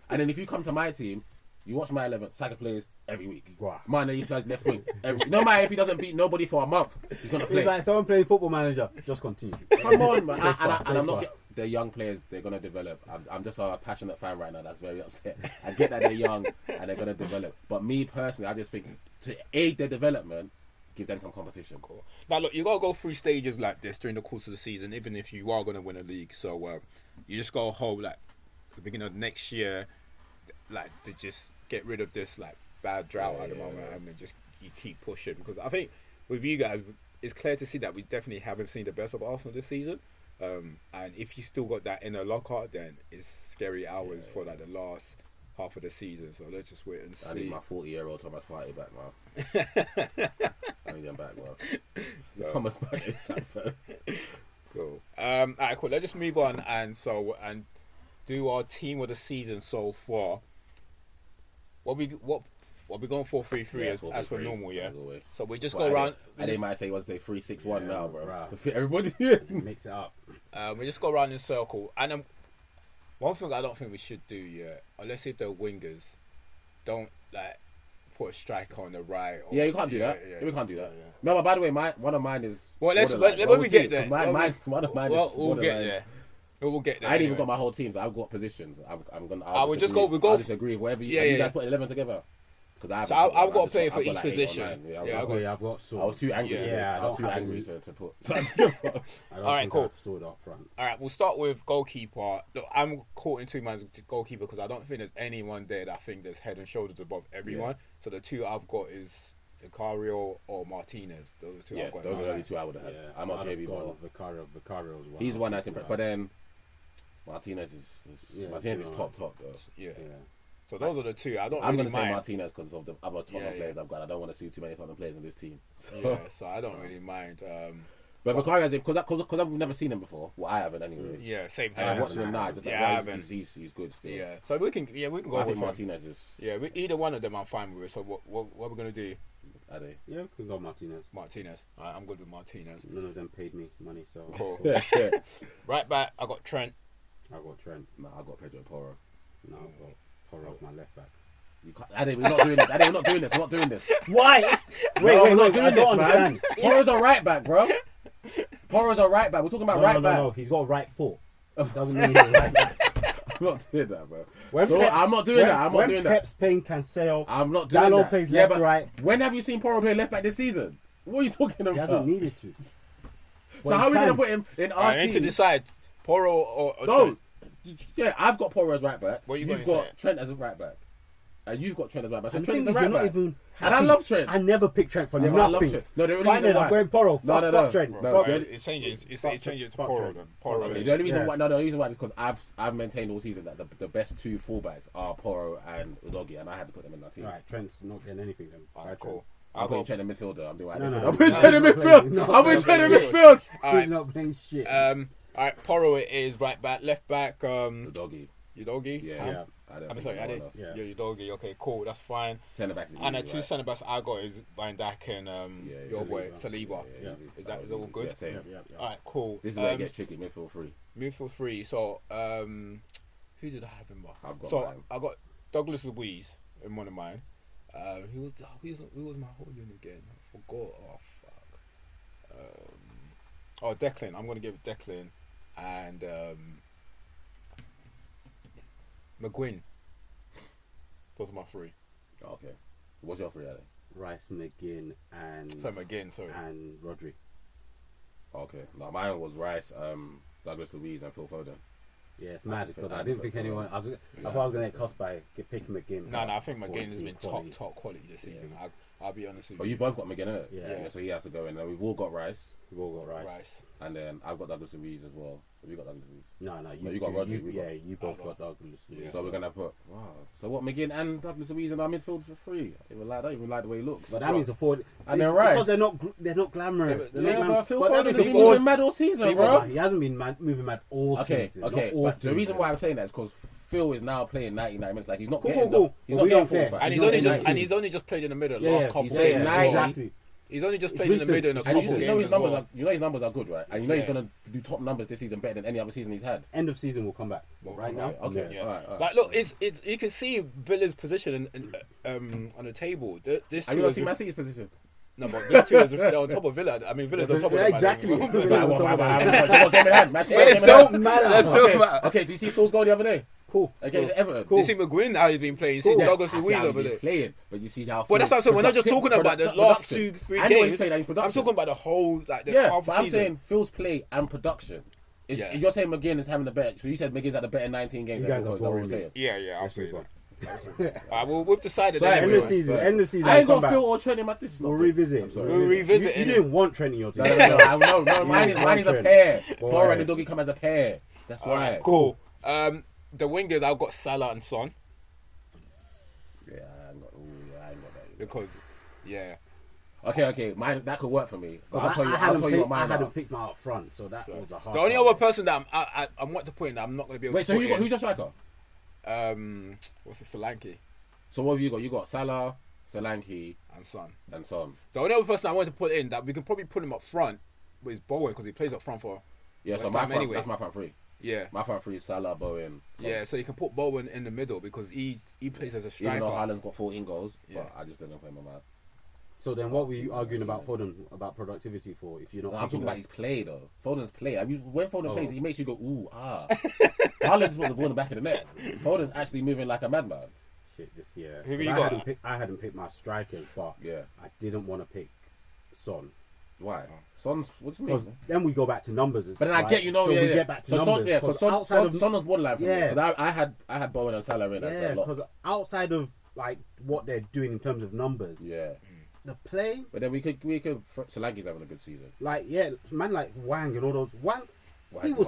And then if you come to my team, you watch my 11, Saka plays every week. Wow. He plays left wing. No matter if he doesn't beat nobody for a month, he's going to play. It's like someone playing Football Manager. Just continue. Come on, man. And I'm not... they're young players. They're gonna develop. I'm just a passionate fan right now. That's very upset. I get that they're young and they're gonna develop. But me personally, I just think to aid their development, give them some competition. Cool. Now look, you gotta go through stages like this during the course of the season, even if you are gonna win a league. So you just gotta hope like the beginning of next year, like to just get rid of this like bad drought at the moment, and then just you keep pushing, because I think with you guys, it's clear to see that we definitely haven't seen the best of Arsenal this season. And if you still got that inner Lockhart, then it's scary hours for like the last half of the season. So let's just wait and see. I need my 40-year-old Thomas Partey back, man. I need him back, man. Thomas Partey is that. Cool. Alright, cool. Let's just move on and do our team of the season so far. What we going 4-3-3 as per normal, yeah. So we just go around. They might say he wants to play 3-6-1 now, bro, right. to fit everybody in. Mix it up. We just go around in circle, and one thing I don't think we should do, unless if they're wingers, don't like put a striker on the right. Or, Yeah, you can't do that. Yeah, We can't do that. yeah. No, but by the way, one of mine is. Well, borderline. when we get there. One of mine is. We'll get there. We'll get there. I ain't anyway. even got my whole team, so I've got positions. I'm gonna. We'll just go. We go. I'll disagree with whatever you guys put 11 together. Because I've got a player for each position. I've got sort. I was too angry. Yeah, I was too angry to put. All right, cool. I've sorted up front. All right, we'll start with goalkeeper. Look, I'm caught in two minds with goalkeeper because I don't think there's anyone there that I think there's head and shoulders above everyone. Yeah. So the two I've got is Vicario or Martinez. Those are the two I've got. Those are the only two I would have had. Yeah, I'm not giving Vicario as well. He's one that's impressive, but then Martinez is top though. Yeah. So those are the two. I'm going to say Martinez because of the other Tottenham players I've got. I don't want to see too many Tottenham players in this team. So I don't really mind. But Vicario, because I've never seen him before. Well, I haven't anyway. Yeah, same time. I'm watching him now. Just he's good still. Yeah. So we can go with I think Martinez is. Yeah, either one of them I'm fine with. So what are we gonna do? Are they? Yeah, we can go Martinez. Alright, I'm good with Martinez. None of them paid me money, so. Cool. Right back, I got Trent. I got Trent. No, I got Pedro Porro. No, I got Porro as my left back. You can't, Ade, we're not doing this. Ade, we're not doing this. We're not doing this. Why? We're not doing this, man. Porro's a right back, bro. Porro's a right back. We're talking about right back. No, he's got a right foot. Doesn't mean he's a right back. I'm not doing that, bro. I'm not doing that. I'm not doing that. When Pep's playing Cancelo, I'm not doing Dalot that. plays left, right. When have you seen Porro play left back this season? What are you talking about? He hasn't needed to. So how are we going to put him in our team? I need to decide Porro or no. Trent. Yeah, I've got Porro as right back. What are you You've got Trent as a right back. And you've got Trent as right back. So Trent is the right back. And I love Trent. I never picked Trent for nothing. I love Trent. No, the only reason why. I'm going Porro. Fuck Trent. No, it changes. It changes to Porro then. Porro. Okay, the only reason why. No, the reason why is because I've maintained all season that the best two fullbacks are Porro and Udogie, and I had to put them in that team. Right, Trent's not getting anything then. Alright, cool. I'm putting Trent in midfielder. I'm doing no, I'm putting Trent in midfield. I'm putting Trent in midfield. He's not playing shit. Alright, Porro it is right back, left back. Udogie. Yeah. I'm sorry, yeah, Udogie. Okay, cool. That's fine. Centre backs. And the two centre backs I got is Van Dijk and your boy Saliba. Yeah. Is that all good? Yeah, same. Alright, cool. This is where it gets tricky. Midfield free. Midfield free. So who did I have in mind? I got Douglas Luiz in one of mine. Who was my holding again? I forgot. Oh fuck. Declan. I'm gonna give it Declan and McGuinn. Those are my three. Okay. What's your three, Ale? Rice, McGinn, and Rodri. Okay. No, mine was Rice, Douglas Luiz, and Phil Foden. Yeah, it's mad because I didn't pick anyone. I thought I was going to get cost by picking McGinn. No, I think McGinn has been top quality this season. I'll be honest with you. Oh, you both got McGinn, innit? Yeah. So he has to go in. And we've all got Rice. Rice. And then I've got Douglas Luiz as well. Have you got Douglas Luiz? No, you got Rodri. You both got Douglas Luiz. So we're gonna put So what? McGinn and Douglas Luiz in our midfield for free. I don't even like the way he looks. But that means afford. And then Rice because they're not glamorous. But Phil Foden's been moving mad all season, bro. He hasn't been moving mad all season. Okay. But the reason why I'm saying that is because Phil is now playing 99 minutes. Like he's not getting cool. He's not getting 45. And he's only just played in the middle last couple of games. Exactly. He's only just played in the middle in a couple games. You know his numbers are good, right? And you know he's gonna do top numbers this season better than any other season he's had. End of season will come back. Right now, okay. Yeah. All right. Like, look, it's you can see Villa's position on the table. This have you not seen Man City's position? No, but these two they're on top of Villa. I mean, Villa's on top of them. Exactly. It don't matter. That still matter. Okay, do you see Phil's goal the other day? Cool. Against Everton. You see McGuinn how he's been playing. You see Douglas Luiz over there playing, but you see how. Well, that's what I'm saying. We're not just talking about the last 2-3 games. I'm talking about the whole half but season. I'm saying Phil's play and production. You're saying McGinn is having the better. So you said McGinn's had the better 19 games. You guys are boring. Yeah, I'll say that. We've decided. End of season. I ain't got Phil or Trent in my. We'll revisit. We'll revisit. You didn't want Trent in your team. No. Mine is a pair. Poor and the doggy come as a pair. That's why. Cool. The wingers, I've got Salah and Son. Yeah, I ain't got that. Because, Okay, mine that could work for me. But I'll tell you what mine I are. hadn't picked mine up front, so that was a hard. The only other person that I want to put in that I'm not going to be able to put in. Who's your striker? What's it, Solanke So what have you got? You got Salah, Solanke, and Son. The only other person I want to put in that we can probably put him up front is Bowen because he plays up front for. So that's my front three. Yeah, my front three is Salah, Bowen. Yeah, so you can put Bowen in the middle because he plays as a striker. Even though Haaland's got 14 goals, but I just didn't play my man. So then, what were you arguing about Foden about productivity for? If you're not, I'm talking about his play though. Foden's play. When Foden plays, he makes you go ooh ah. Haaland's put the ball in the back of the net. Foden's actually moving like a madman. Shit, this year. Who you got? I hadn't picked my strikers, but I didn't want to pick Son. Why? Son's what's me? Then we go back to numbers. But then I get we get back to numbers. Because Son was borderline for me. Because I had Bowen and Salah in. Yeah, because outside of like what they're doing in terms of numbers. Yeah. The play, but then we could. Solanke's having a good season. Like man, like Wang and all those. Wang he was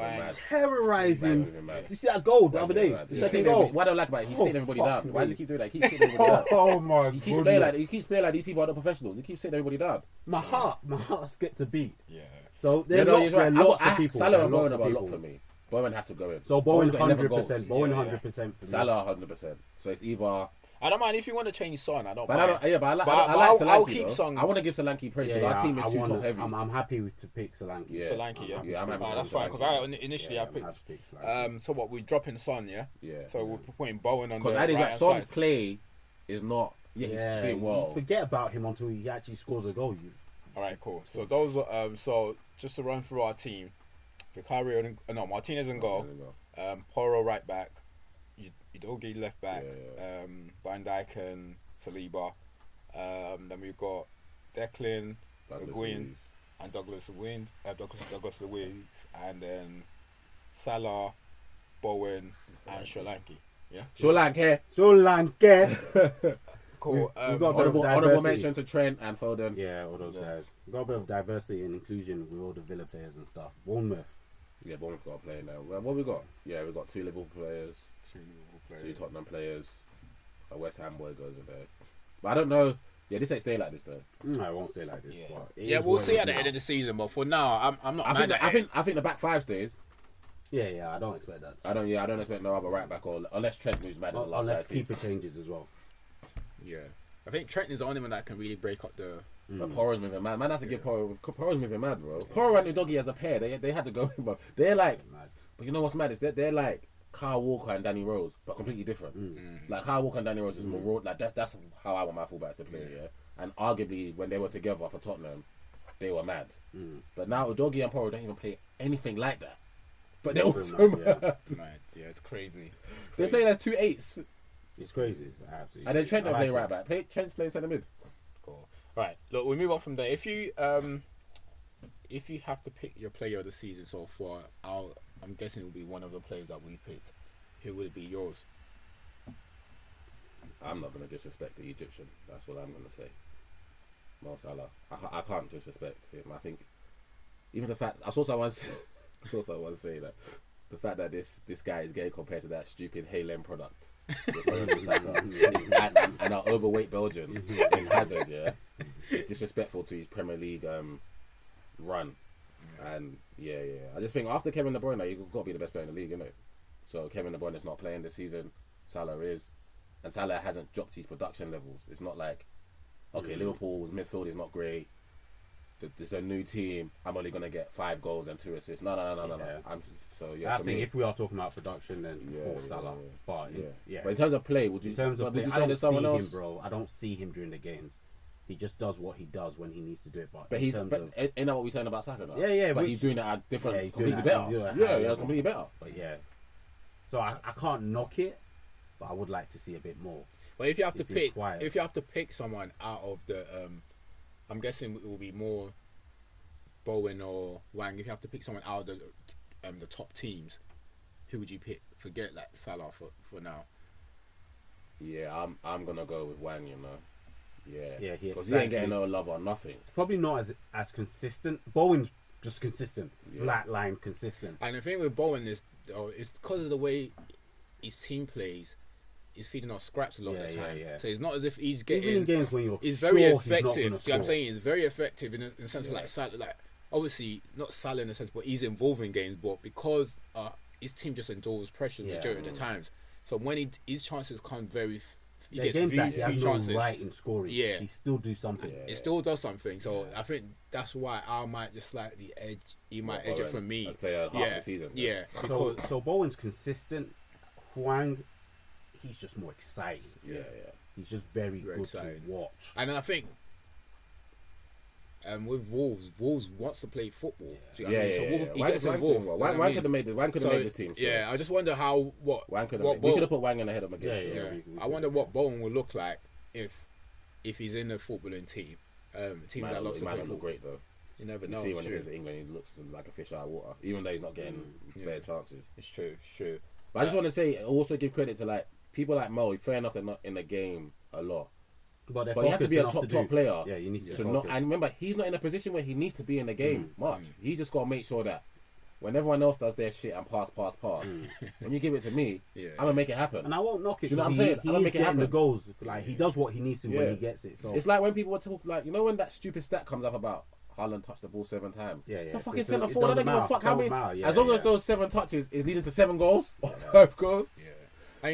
terrorizing. You see that goal the other day? The second goal. What I don't like about it, he's sitting everybody down. Why does he keep doing that? He keeps sitting everybody down. Oh my god! He keeps playing like these people are not professionals. He keeps sitting everybody down. My heart skipped a beat. Yeah. So there are lots of people. Salah and Bowen have a lot for me. Bowen has to go in. So Bowen 100%. Bowen 100% for me. Salah 100%. So it's either. I don't mind if you want to change Son. I don't mind. I like Solanke. I'll keep Son. I want to give Solanke praise because our team is too top heavy. I'm happy to pick Solanke. Solanke, yeah. I'm happy. That's fine because initially I picked. So what we dropping Son, yeah. So we're putting Bowen on the right like side. Son's play is not. He's doing well. Forget about him until he actually scores a goal. All right, cool. So those so just to run through our team, Martinez and goal. Porro right back. Udogie left back, Van Dijk and Saliba. Then we've got Declan, McGuinn, and Douglas Luiz, and then Salah, Bowen, and Solanke. Yeah, Solanke. Cool. We've got honorable mention to Trent and Foden. Yeah, all those guys. We've got a bit of diversity and inclusion with all the Villa players and stuff. Bournemouth. Yeah, Bournemouth got a player now. What we got? Yeah, we got 2 Liverpool players. 2 Tottenham players. A West Ham boy goes in there. But I don't know. Yeah, this ain't stay like this though. No, it won't stay like this. Yeah, we'll see at the end of the season. But for now, I'm not. I think the back 5 stays. Yeah, I don't expect that. I don't expect no other right back or unless Trent moves mad. Unless keeper changes as well. Yeah, I think Trent is the only one that can really break up the. But Porro's moving mad. Man, has to give Porro's moving mad, bro. Porro and Udogie as a pair, they had to go in, bro. They're like, but you know what's mad is they're like Kyle Walker and Danny Rose, but completely different. Like Kyle Walker and Danny Rose is more raw. Like that's how I want my fullbacks to play. Yeah, and arguably when they were together for Tottenham, they were mad. But now Udogie and Porro don't even play anything like that. But they're also mad. Yeah, it's crazy. They play as 2 8s. It's crazy. Absolutely. And then Trent don't play right back. Trent's playing centre mid. Cool. Right, look, we move on from there. If you have to pick your player of the season so far, I'm guessing it will be one of the players that we picked. Who would it be yours? I'm not going to disrespect the Egyptian. That's what I'm going to say. Mo Salah. I can't disrespect him. I think even the fact I saw someone say that the fact that this guy is gay compared to that stupid Haaland product. and our overweight Belgian in Hazard, disrespectful to his Premier League run, and I just think after Kevin De Bruyne, you've got to be the best player in the league, innit? So Kevin De Bruyne is not playing this season. Salah is, and Salah hasn't dropped his production levels. It's not like Liverpool's midfield is not great. There's a new team. I'm only gonna get 5 goals and 2 assists. No. I think if we are talking about production, then Salah. But But in terms of play, I don't see him, bro. I don't see him during the games. He just does what he does when he needs to do it. But ain't that what we're saying about Saka? Though? Yeah. But he's doing it at different, he's completely doing better. that Yeah, completely better. But yeah, so I can't knock it, but I would like to see a bit more. But if you have to pick someone out of the, I'm guessing it will be more Bowen or Wang. If you have to pick someone out of the top teams, who would you pick? Forget like Salah for now. Yeah, I'm gonna go with Wang. You know. Yeah, because he exactly. ain't getting no love or nothing. Probably not as consistent. Bowen's just consistent, flat line consistent. And the thing with Bowen is, it's because of the way his team plays. He's feeding off scraps a lot of the time. So it's not as if he's getting. Even in games when you're he's very sure effective. He's not See what I'm saying? He's very effective in the sense of like Salah, like obviously not Salah in a sense, but he's involved in games. But because his team just endures pressure the majority of the times, so when his chances come he gets games that he few has chances. No right in scoring. Yeah, he still do something. It still does something. So I think that's why I might just slightly edge. He might edge it for me. Let's play half the season. Yeah. So Bowen's consistent. Huang, he's just more exciting. Yeah. He's just very good exciting to watch. And then I think with Wolves wants to play football. So he gets involved. Wang could have made this team. So. Yeah, I just wonder we could have put Wang in ahead of McGinn. Yeah. I wonder what Bowen will look like if he's in a footballing team. Team that loves to play football. Great though. You never know. You see when he goes to England, he looks like a fish out of water, even though he's not getting better chances. It's true. But I just want to say, also give credit to like people like Mo. Fair enough, they're not in the game a lot. But you have to be a top player. Yeah, you need to not. And remember, he's not in a position where he needs to be in the game much. He just got to make sure that when everyone else does their shit and pass, when you give it to me, I'm gonna make it happen. And I won't knock it. You know what I'm saying? I'm gonna make it happen. The goals, like he does what he needs to when he gets it. So it's like when people were talking, like when that stupid stat comes up about Haaland touched the ball 7 times. It's a fucking centre forward. I don't give a fuck how many. As long as those 7 touches is leading to 7 goals or 5 goals.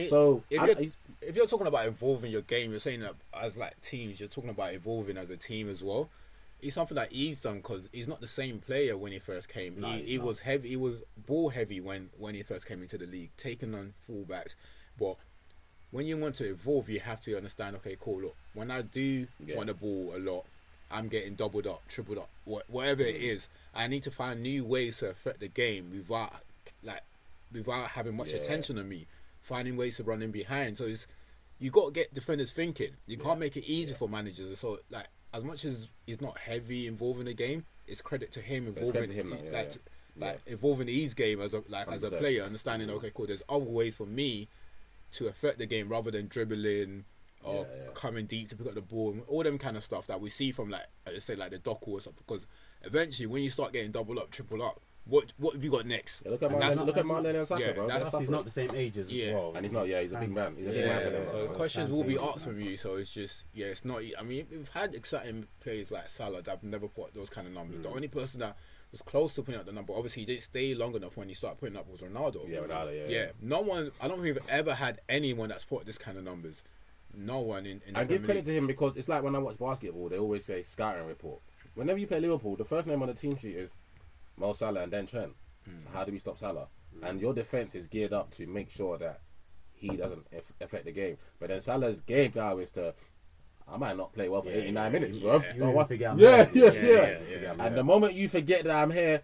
So if you're talking about evolving your game, you're saying that as like teams, you're talking about evolving as a team as well. It's something that he's done because he's not the same player when he first came. He was heavy. He was ball heavy when he first came into the league, taking on fullbacks. But when you want to evolve, you have to understand. Okay, cool. Look, when I do want the ball a lot, I'm getting doubled up, tripled up, whatever it is. I need to find new ways to affect the game without having much attention on me. Finding ways to run in behind. So you got to get defenders thinking. You can't make it easy for managers. So like as much as he's not heavy involved in the game, it's credit to him involving his game as a player, understanding okay, cool. There's other ways for me to affect the game rather than dribbling or coming deep to pick up the ball, and all them kind of stuff that we see from like let's say like the Doku or something. Because eventually, when you start getting double up, triple up, what have you got next? Look at Marlon and Saka, bro. He's not the same age as well. And he's not. Yeah, he's a big man. He's a big man for them. So questions will be asked from you. So it's just it's not. I mean, we've had exciting players like Salah that have never put those kind of numbers. The only person that was close to putting up the number, obviously he didn't stay long enough when he started putting up was Ronaldo. Yeah, Ronaldo. Yeah. No one. I don't think we've ever had anyone that's put this kind of numbers. No one in the I give credit to him because it's like when I watch basketball, they always say scouting report. Whenever you play Liverpool, the first name on the team sheet is Mo Salah and then Trent. So how do we stop Salah? And your defense is geared up to make sure that he doesn't affect the game. But then Salah's game now is to, I might not play well for 89 minutes, bro. And the moment you forget that I'm here,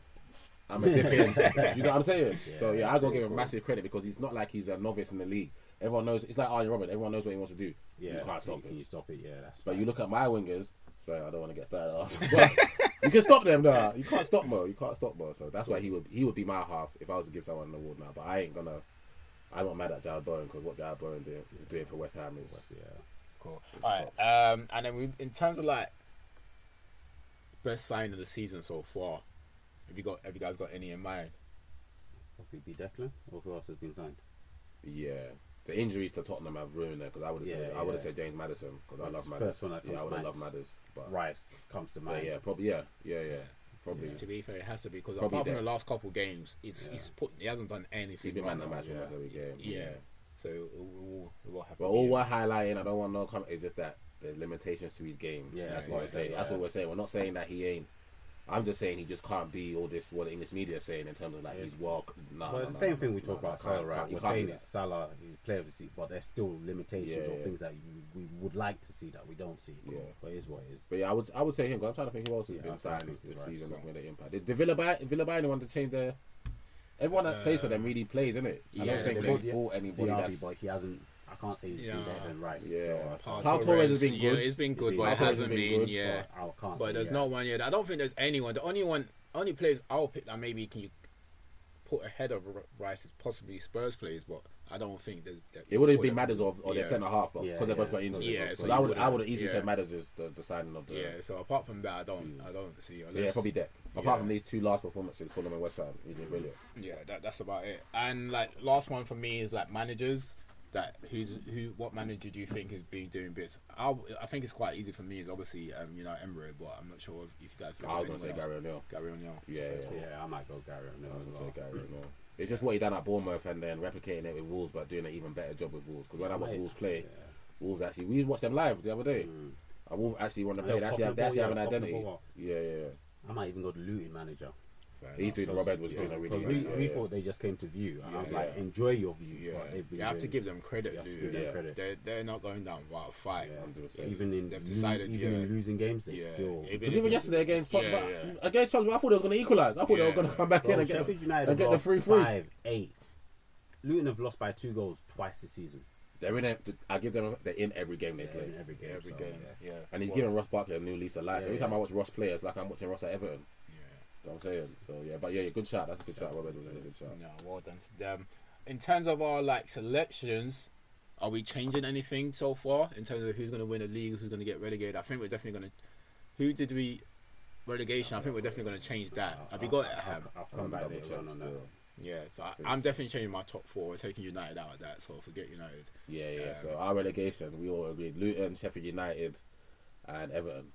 I'm a dip in. You know what I'm saying? So I gotta give him massive credit because he's not like he's a novice in the league. Everyone knows it's like Arjen Robben. Everyone knows what he wants to do. You can't stop him. Can you stop it? Yeah, that's. But you look at my wingers. So I don't want to get started off. But you can stop them, though. You can't stop Mo. So that's why he would be my half if I was to give someone an award now. But I'm not mad at Jared Bowen because what Jared Bowen is doing for West Ham is cool. All right. And then in terms of like best sign of the season so far, have you guys got any in mind? Probably be Declan, or who else has been signed? Yeah. The injuries to Tottenham have ruined it because I would have said James Maddison because I love Maddison. First one that comes I would have loved Maddison. But Rice comes to mind. Probably. Probably. To be fair, it has to be because apart from the last couple of games, he hasn't done anything. He's been man of the match almost every game. Yeah. So it will have. But all we're highlighting, I don't want no comment. Is just that there's limitations to his game. Yeah, that's what we're saying. That's what we're saying. We're not saying that he ain't I'm just saying he just can't be all this what the English media is saying in terms of like he's well. But the same thing we talk about Salah, right? You We're can't saying do it's Salah, he's player of the season, but there's still limitations or things that we would like to see that we don't see. Yeah. But it is what it is. But yeah, I would say him. 'Cause I'm trying to think who else has been signed this season that's made an impact. Did Villa buy anyone to change their? Everyone that plays for them really plays, isn't it? I don't think they bought anybody. But he hasn't. I can't say he's been better than Rice. Yeah. So Pau Torres has been good. Yeah, it's been good, but it hasn't been. Yeah. I can't. But there's no one yet. I don't think there's anyone. The only players I'll pick that maybe can you put ahead of Rice is possibly Spurs players, but I don't think that it would have been Madders or their centre half, but because they both got injured. Yeah, so I would have easily said Madders is the signing of the. Yeah. So apart from that, I don't see. Yeah, probably Deck. Apart from these two last performances, Fulham and West Ham, he did brilliant. Yeah, that's about it. And like last one for me is like managers. What manager do you think has been doing bits? I think it's quite easy for me. Is obviously Emery, but I'm not sure if you guys. I was gonna say Gary O'Neill. Gary O'Neill. Yeah, I might go Gary O'Neill. I was gonna say Gary O'Neill. It's just what he done at Bournemouth and then replicating it with Wolves, but doing an even better job with Wolves. Because when I watch Wolves play, Wolves actually we watched them live the other day. And Wolves actually want to play. They actually have an identity. Yeah. I might even go to Luton manager. Rob Edwards doing a really good. We thought they just came to view. And I was like, enjoy your view. Yeah. You have to give them credit, Luton. They're not going down without a fight. Even in losing games, they still. Because even yesterday against Tottenham, against Tottenham, I thought they were going to equalise. I thought they were going to come back in and get the 3-3. 5-8. Luton have lost by 2 goals twice this season. They're in. I give them. They're in every game they play. Every game. Yeah. And he's giving Ross Barkley a new lease of life. Every time I watch Ross play, it's like I'm watching Ross at Everton. You know what I'm saying? So good shot. That's a good shot. Robert was a good shot. No, well done to them. In terms of our selections, are we changing anything so far in terms of who's going to win the league, who's going to get relegated? I think we're definitely going to. Who did we relegation? I think we're definitely going to change that. Have you got? I'll come back later on that. Yeah, so I'm definitely changing my top 4. We're taking United out of that, so forget United. Yeah. So our relegation, we all agreed: Luton, Sheffield United, and Everton.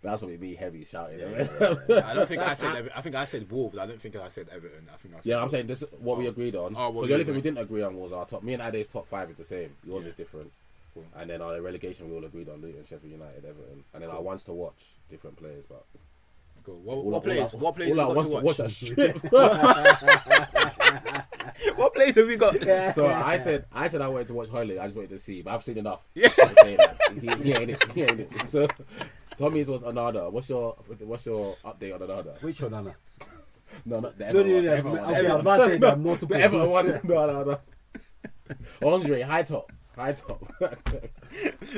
That's what me heavy shouting. I don't think I said. I think I said Wolves. I don't think I said Everton. I think I said I'm saying this is what we agreed on. Because the only thing we didn't agree on was our top. Me and Ade's top 5 is the same. Yours is different. Cool. And then our relegation, we all agreed on Luton, Sheffield United, Everton, and then our ones to watch different players. But cool. What players have we got to watch? What players have we got? So I said I wanted to watch Hurley. I just wanted to see, but I've seen enough. Yeah. He ain't it. So Tommy's was Onana. What's your update on Onana? Which Onana? No, not the Everton one. Okay, I'm about to say that multiple. The Everton one. No. Andre, high top.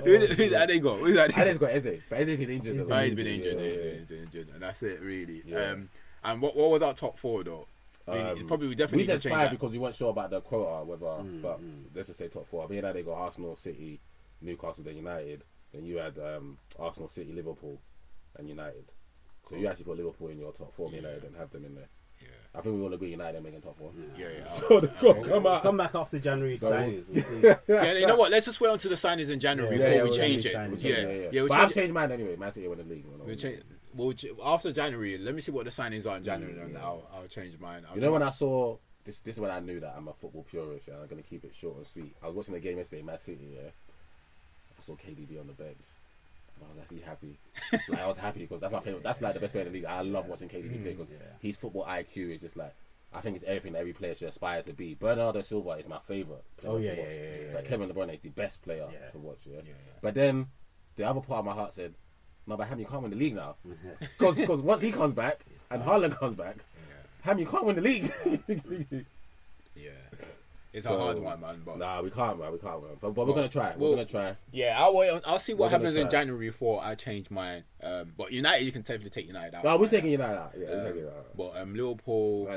Who's Ade got? Ade's got Eze, but Eze's been injured. He's been injured, and that's it really. Yeah. And what was our top 4 though? Probably we definitely said change 5 that. because we weren't sure about the quota, but let's just say top 4. Me and Ade got Arsenal, City, Newcastle, then United. Then you had Arsenal, City, Liverpool, and United. So you actually put Liverpool in your top 4. Me and Ade didn't have them in there. I think we all agree United making top 4. Yeah. So come back after January signings. We'll see. You know what? Let's just wait until the signings in January before we change it. But I've changed mine anyway. Man City win the league. After January, let me see what the signings are in January, and I'll change mine. When I saw this is when I knew that I'm a football purist. I'm gonna keep it short and sweet. I was watching the game yesterday, Man City. I saw KDB on the bench. I was actually happy. I was happy because that's my favorite. That's like the best player in the league. I love watching KDB play because his football IQ is just like. I think it's everything that every player should aspire to be. Bernardo Silva is my favorite. But Kevin De Bruyne is the best player to watch. But then the other part of my heart said, "No, but Ham, you can't win the league now." Because once he comes back and Haaland comes back, Ham, you can't win the league. It's a hard one, man. But nah, we can't, man. But we're gonna try. We're gonna try. Yeah, I'll wait. I'll see what happens in January before I change mine. But United, you can definitely take United out. No, we're taking United out. But Liverpool,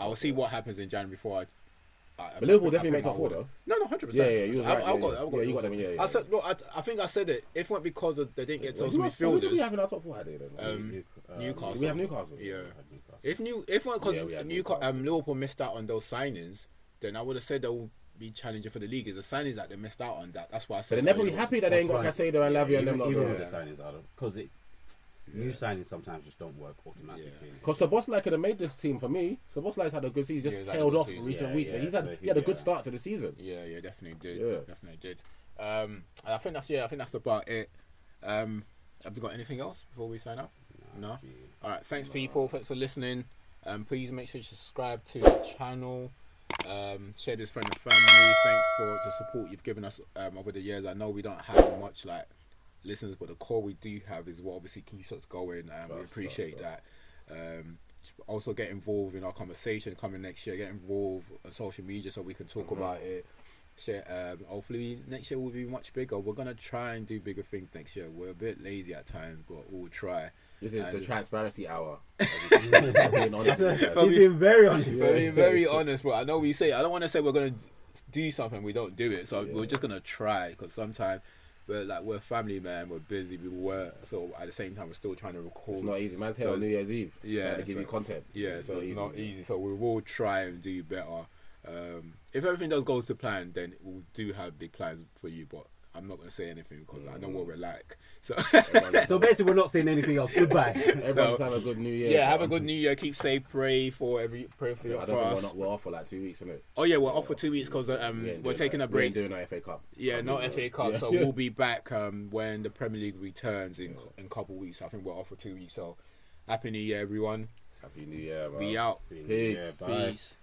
I'll see what happens in January before but Liverpool definitely make top 4 though. No, 100%. Yeah, you was right. You got them. Yeah. I said, look, I think I said it. If it weren't because they didn't get those midfielders. Who do we have in our top 4? Newcastle. We have Newcastle. Yeah. If it weren't because Liverpool missed out on those signings, then I would have said they will be challenging for the league. Is the signings that they missed out on that. That's why I said. But they're probably happy that they ain't got Casado and Lavia and them lot. Even with the signings, because new signings sometimes just don't work automatically. Because Szoboszlai could have made this team for me. Szoboszlai's had a good season. Just tailed off recent weeks, but he had a good start to the season. Yeah, definitely did. I think that's about it. Have you got anything else before we sign up? No. All right. Thanks, people. Thanks for listening. Please make sure you subscribe to the channel. Share this friend and family. Thanks for the support you've given us over the years. I know we don't have much like listeners, but the core we do have is what obviously keeps us going, and we appreciate that. Also get involved in our conversation coming next year. Get involved on social media so we can talk about it. Share. Hopefully next year will be much bigger. We're gonna try and do bigger things next year. We're a bit lazy at times, but we'll try. This is the transparency hour. He's been very honest. Very honest, but I know we say I don't want to say we're gonna do something we don't do it. So we're just gonna try, because sometimes we're family, man. We're busy. We work, so at the same time we're still trying to record. It's not easy. Man's here on New Year's Eve. Yeah, to give you content. Yeah, so it's not easy. So we will try and do better. If everything does go to plan, then we do have big plans for you. But I'm not going to say anything because I know what we're like. So, so basically, we're not saying anything else. Goodbye. Everyone's have a good New Year. Yeah, have a good New Year. Keep safe. Pray for us. We're off for like 2 weeks, isn't it? Oh yeah, we're off for 2 weeks because we're taking a break. We're doing our FA Cup. Yeah, not FA Cup. So we'll be back when the Premier League returns in a couple of weeks. I think we're off for 2 weeks. So happy New Year, everyone. Happy New Year, bro. We out. Peace. Bye. Peace.